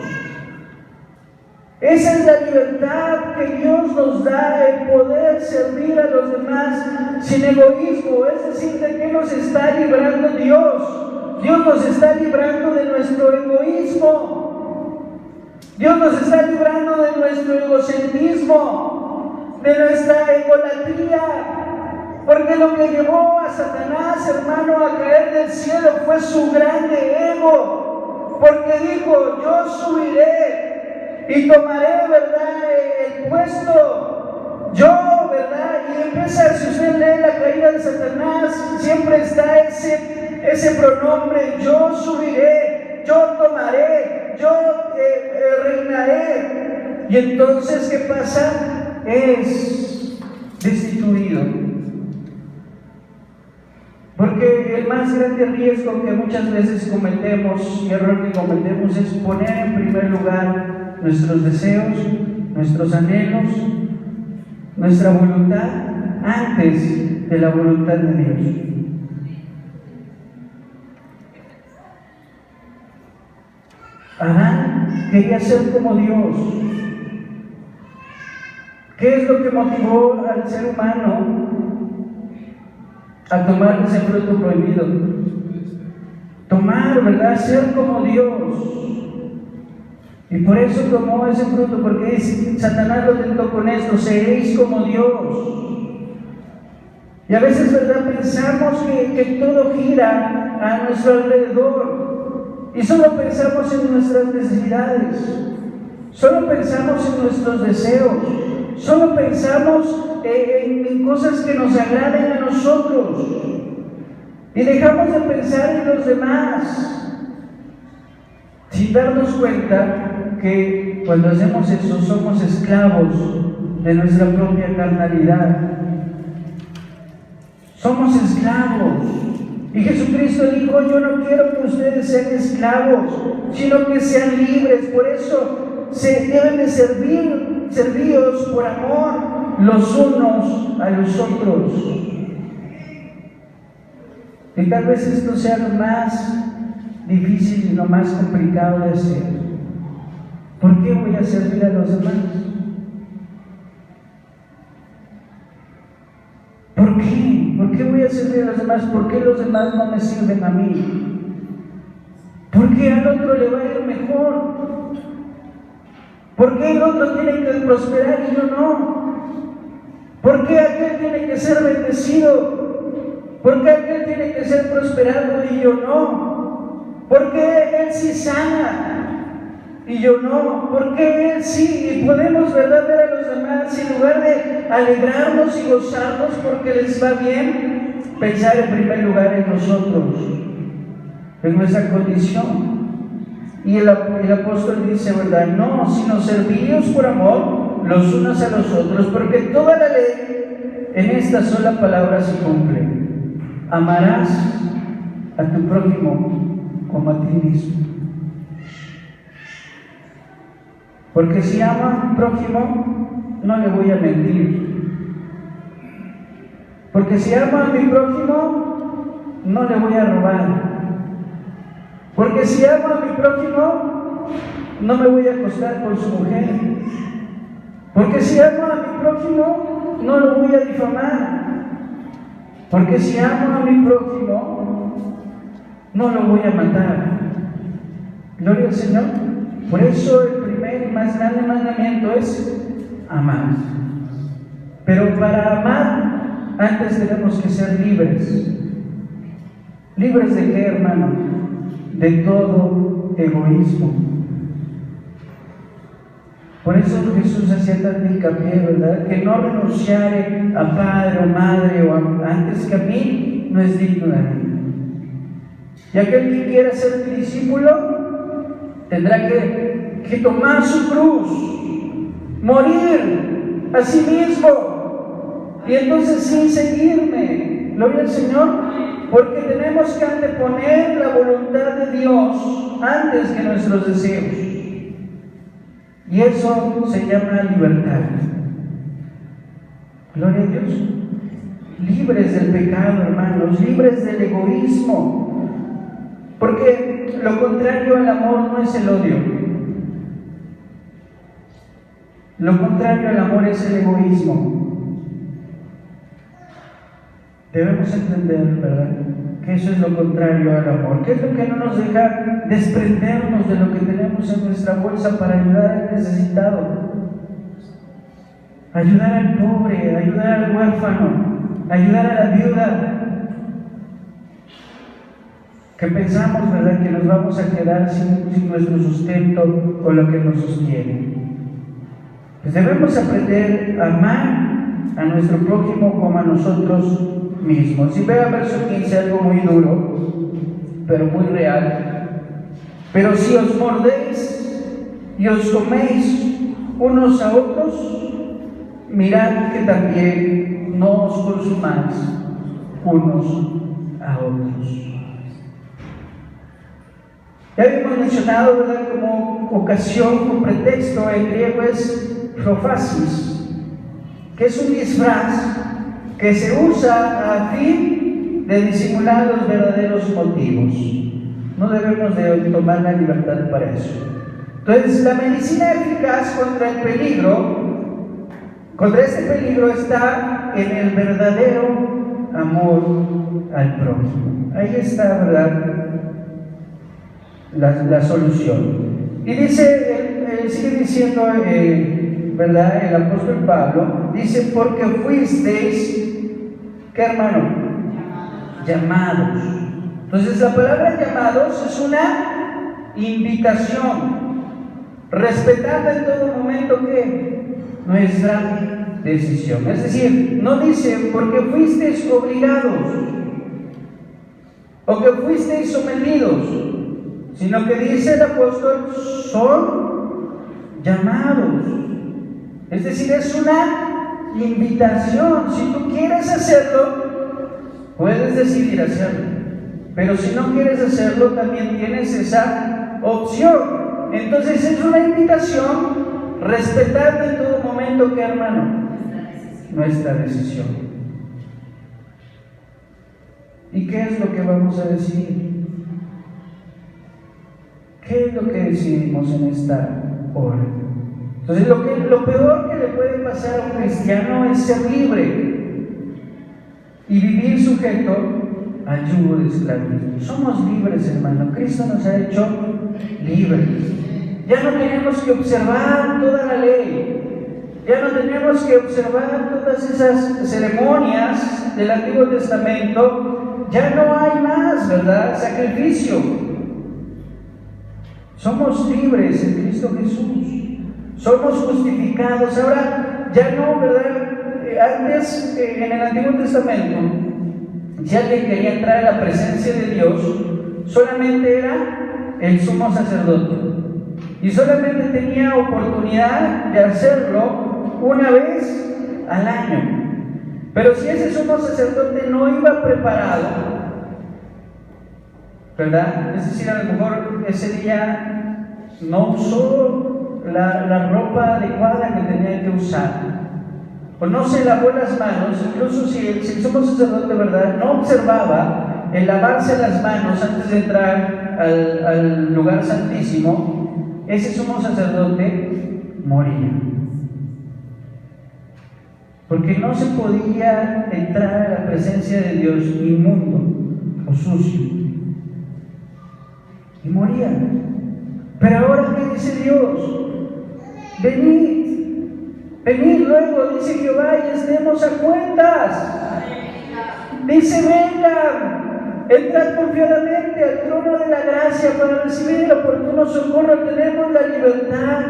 Esa es la libertad que Dios nos da, el poder servir a los demás sin egoísmo. Es decir, ¿de qué nos está librando Dios? Dios nos está librando de nuestro egoísmo. Dios nos está librando de nuestro egocentrismo, de nuestra egolatría. Porque lo que llevó a Satanás, hermano, a caer del cielo fue su grande ego. Porque dijo, yo subiré y tomaré, ¿verdad?, el puesto. Yo, ¿verdad? Y empieza, si usted lee la caída de Satanás, siempre está ese pronombre: yo subiré, yo tomaré, yo reinaré. Y entonces, ¿qué pasa? Es destituido. Porque el más grande riesgo que muchas veces cometemos y error que cometemos es poner en primer lugar nuestros deseos, nuestros anhelos, nuestra voluntad antes de la voluntad de Dios. Adán quería ser como Dios. ¿Qué es lo que motivó al ser humano a tomar ese fruto prohibido? Tomar, ¿verdad? Ser como Dios. Y por eso tomó ese fruto, porque Satanás lo tentó con esto: seréis como Dios. Y a veces, ¿verdad?, pensamos que todo gira a nuestro alrededor y solo pensamos en nuestras necesidades, solo pensamos en nuestros deseos, solo pensamos en cosas que nos agraden a nosotros y dejamos de pensar en los demás, sin darnos cuenta que cuando hacemos eso somos esclavos de nuestra propia carnalidad. Somos esclavos. Y Jesucristo dijo: yo no quiero que ustedes sean esclavos, sino que sean libres. Por eso se deben de serviros por amor los unos a los otros. Y tal vez esto sea lo más difícil y lo más complicado de hacer. ¿Por qué voy a servir a los demás? ¿Por qué? ¿Por qué voy a servir a los demás? ¿Por qué los demás no me sirven a mí? ¿Por qué al otro le va a ir mejor? ¿Por qué el otro tiene que prosperar y yo no? ¿Por qué aquel tiene que ser bendecido? ¿Por qué aquel tiene que ser prosperado y yo no? ¿Por qué él sí sana y yo no? ¿Por qué él sí? Y podemos, ¿verdad?, ver a los demás, y en lugar de alegrarnos y gozarnos porque les va bien, pensar en primer lugar en nosotros, en nuestra condición. Y el apóstol dice, ¿verdad?, no, sino servíos por amor los unos a los otros, porque toda la ley en esta sola palabra se cumple: amarás a tu prójimo como a ti mismo. Porque si amo a mi prójimo, no le voy a mentir. Porque si amo a mi prójimo, no le voy a robar. Porque si amo a mi prójimo, no me voy a acostar con su mujer. Porque si amo a mi prójimo, no lo voy a difamar. Porque si amo a mi prójimo, no lo voy a matar. Gloria al Señor. Por eso el primer y más grande mandamiento es amar. Pero para amar, antes tenemos que ser libres. ¿Libres de qué, hermano? De todo egoísmo. Por eso Jesús hacía tanto hincapié, ¿verdad?, que no renunciare a padre o madre o antes que a mí, no es digno de mí. Y aquel que quiera ser mi discípulo tendrá que tomar su cruz, morir a sí mismo, y entonces sí seguirme. Gloria al Señor. Porque tenemos que anteponer la voluntad de Dios antes que nuestros deseos. Y eso se llama libertad. Gloria a Dios. Libres del pecado, hermanos, libres del egoísmo. Porque lo contrario al amor no es el odio. Lo contrario al amor es el egoísmo. Debemos entender, ¿verdad?, que eso es lo contrario al amor. ¿Qué es lo que no nos deja desprendernos de lo que tenemos en nuestra bolsa para ayudar al necesitado? Ayudar al pobre, ayudar al huérfano, ayudar a la viuda. Que pensamos, ¿verdad?, que nos vamos a quedar sin nuestro sustento o lo que nos sostiene. Pues debemos aprender a amar a nuestro prójimo como a nosotros mismos. Y vea verso 15, algo muy duro, pero muy real. Pero si os mordéis y os coméis unos a otros, mirad que también no os consumáis unos a otros. Ya habíamos mencionado, ¿verdad?, como ocasión, como pretexto, en griego es profasis, que es un disfraz que se usa a fin de disimular los verdaderos motivos. No debemos de tomar la libertad para eso. Entonces, la medicina eficaz contra el peligro, contra este peligro, está en el verdadero amor al prójimo. Ahí está, ¿verdad?, la solución. Y dice, sigue diciendo, ¿verdad?, el apóstol Pablo, dice, porque fuisteis, ¿qué, hermano? Llamados. Entonces, la palabra llamados es una invitación, respetando en todo momento que nuestra decisión. Es decir, no dice porque fuisteis obligados o que fuisteis sometidos, sino que dice el apóstol, son llamados. Es decir, es una invitación. Si tú quieres hacerlo, puedes decidir hacerlo. Pero si no quieres hacerlo, también tienes esa opción. Entonces es una invitación, respetando en todo momento, ¿qué, hermano? Nuestra decisión. ¿Y qué es lo que vamos a decidir? ¿Qué es lo que decidimos en esta hora? Entonces, lo peor que le puede pasar a un cristiano es ser libre y vivir sujeto al yugo de esclavitud. Somos libres, hermano. Cristo nos ha hecho libres. Ya no tenemos que observar toda la ley. Ya no tenemos que observar todas esas ceremonias del Antiguo Testamento. Ya no hay más, ¿verdad?, sacrificio. Somos libres en Cristo Jesús. Somos justificados. Ahora, ya no, ¿verdad? Antes, en el Antiguo Testamento, si alguien quería entrar a la presencia de Dios, solamente era el sumo sacerdote. Y solamente tenía oportunidad de hacerlo una vez al año. Pero si ese sumo sacerdote no iba preparado, ¿verdad? Es decir, a lo mejor ese día no usó la ropa adecuada que tenía que usar, o no se lavó las manos, incluso si el sumo sacerdote, ¿verdad?, no observaba el lavarse las manos antes de entrar al lugar santísimo, ese sumo sacerdote moría. Porque no se podía entrar a la presencia de Dios inmundo o sucio. Y moría. Pero ahora, ¿qué dice Dios? Venid luego, dice Jehová, y estemos a cuentas. Dice, vengan, entrad confiadamente al trono de la gracia para recibir el oportuno socorro. Tenemos la libertad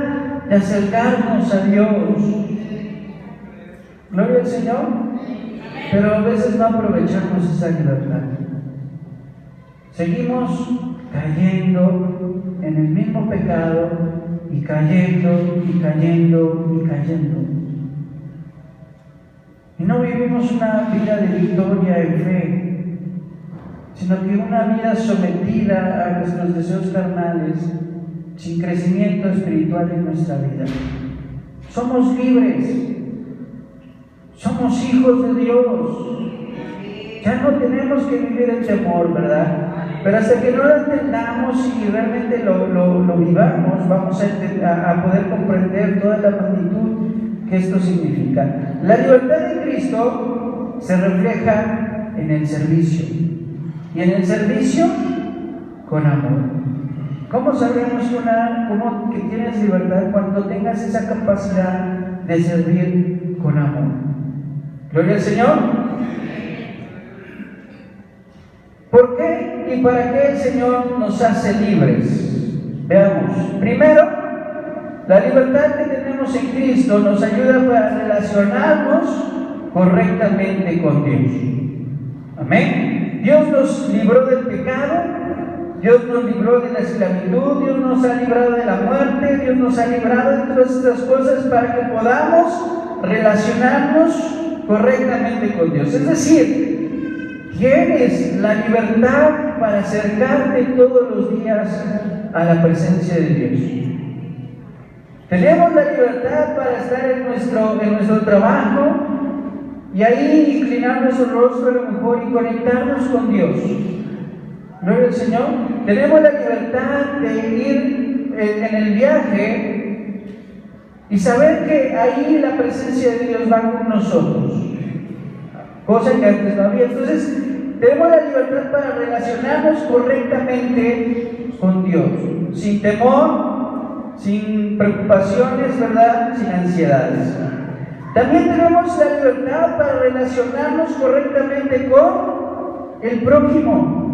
de acercarnos a Dios. Gloria al Señor. Pero a veces no aprovechamos esa libertad. Seguimos cayendo en el mismo pecado y cayendo y cayendo y cayendo. Y no vivimos una vida de victoria en fe, sino que una vida sometida a nuestros deseos carnales, sin crecimiento espiritual en nuestra vida. Somos libres, somos hijos de Dios. Ya no tenemos que vivir en temor, ¿verdad? Pero hasta que no lo entendamos y realmente lo vivamos, vamos a poder comprender toda la magnitud que esto significa. La libertad de Cristo se refleja en el servicio. Y en el servicio, con amor. ¿Cómo sabremos que tienes libertad? Cuando tengas esa capacidad de servir con amor. Gloria al Señor. ¿Por qué y para qué el Señor nos hace libres? Veamos. Primero, la libertad que tenemos en Cristo nos ayuda para relacionarnos correctamente con Dios. Amén. Dios nos libró del pecado, Dios nos libró de la esclavitud, Dios nos ha librado de la muerte, Dios nos ha librado de todas estas cosas para que podamos relacionarnos correctamente con Dios. Es decir, tienes la libertad para acercarte todos los días a la presencia de Dios. Tenemos la libertad para estar en nuestro trabajo y ahí inclinar nuestro rostro a lo mejor y conectarnos con Dios. Gloria al Señor. Tenemos la libertad de ir en el viaje y saber que ahí la presencia de Dios va con nosotros, cosa que antes no había. Entonces, tenemos la libertad para relacionarnos correctamente con Dios, sin temor, sin preocupaciones, ¿verdad? Sin ansiedades. También tenemos la libertad para relacionarnos correctamente con el prójimo.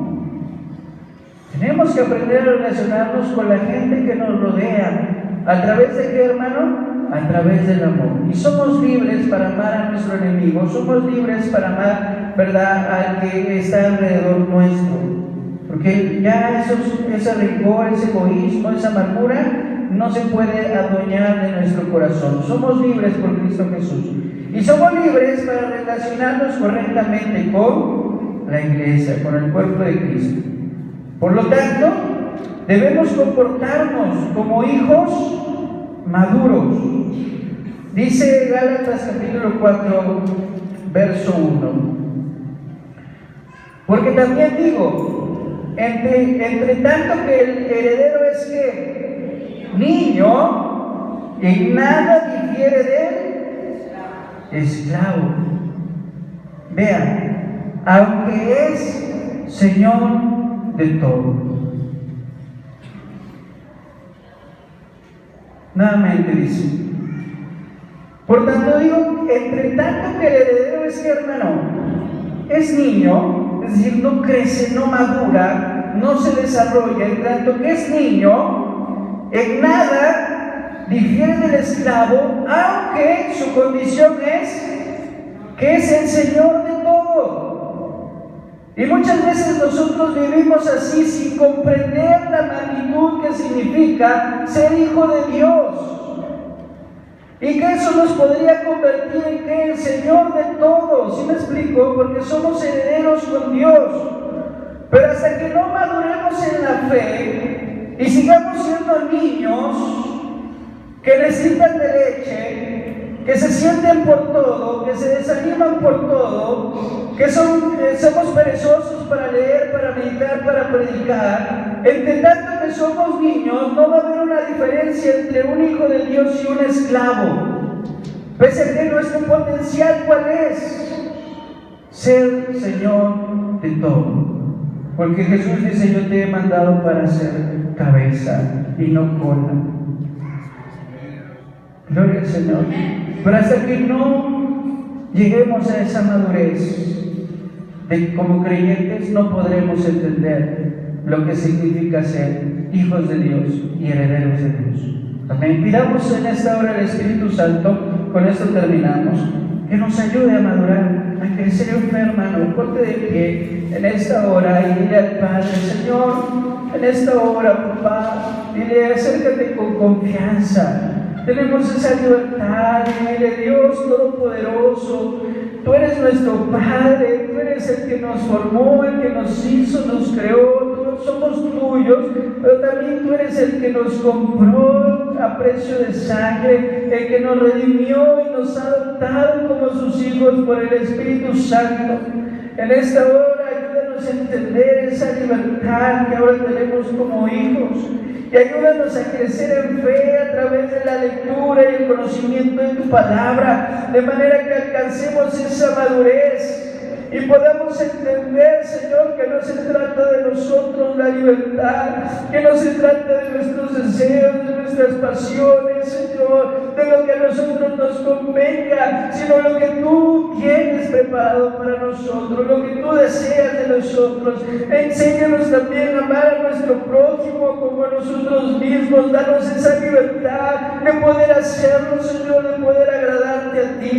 Tenemos que aprender a relacionarnos con la gente que nos rodea. ¿A través de qué, hermano? A través del amor. Y somos libres para amar a nuestro enemigo. Somos libres para amar, ¿verdad?, al que está alrededor nuestro. Porque ya ese rencor, ese egoísmo, esa amargura no se puede adueñar de nuestro corazón. Somos libres por Cristo Jesús. Y somos libres para relacionarnos correctamente con la iglesia, con el cuerpo de Cristo. Por lo tanto, debemos comportarnos como hijos maduros. Dice Gálatas capítulo 4, verso 1. Porque también digo, entre tanto que el heredero es que niño, en nada difiere del esclavo. Vean, aunque es Señor de todo. Nuevamente dice, por tanto digo, entre tanto que el heredero es que, hermano, es niño, es decir, no crece, no madura, no se desarrolla, en tanto que es niño, en nada difiere del esclavo, aunque su condición es que es el Señor de todo. Y muchas veces nosotros vivimos así sin comprender la magnitud que significa ser hijo de Dios. Y que eso nos podría convertir en que el Señor de todo. ¿Sí me explico? Porque somos herederos con Dios. Pero hasta que no maduremos en la fe y sigamos siendo niños que necesitan de leche, que se sienten por todo, que se desaniman por todo, que somos perezosos para leer, para meditar, para predicar, entre tanto que somos niños, no va a haber una diferencia entre un hijo de Dios y un esclavo. Pese a que nuestro potencial, ¿cuál es? Ser Señor de todo. Porque Jesús dice, yo te he mandado para ser cabeza y no cola. Gloria al Señor. Pero hasta que no lleguemos a esa madurez como creyentes, no podremos entender lo que significa ser hijos de Dios y herederos de Dios. Amén. Pidamos en esta hora al Espíritu Santo, con esto terminamos, que nos ayude a madurar, a crecer en fe, hermano. Ponte de pie en esta hora y dile al Padre, Señor, en esta hora, papá, dile, acércate con confianza. Tenemos esa libertad, dile, Dios Todopoderoso, tú eres nuestro Padre, tú eres el que nos formó, el que nos hizo, nos creó, todos somos tuyos, pero también tú eres el que nos compró a precio de sangre, el que nos redimió y nos ha adoptado como sus hijos por el Espíritu Santo. En esta hora ayúdanos a entender esa libertad que ahora tenemos como hijos. Y ayúdanos a crecer en fe a través de la lectura y el conocimiento de tu palabra, de manera que alcancemos esa madurez y podamos entender, Señor, que no se trata de nosotros la libertad, que no se trata de nuestros deseos, de nuestras pasiones, Señor, de lo que a nosotros nos convenga, sino lo que tú tienes preparado para nosotros, lo que tú deseas de nosotros. Enséñanos también a amar a nuestro prójimo como a nosotros mismos. Danos esa libertad de poder hacerlo, Señor, de poder agradarte a ti.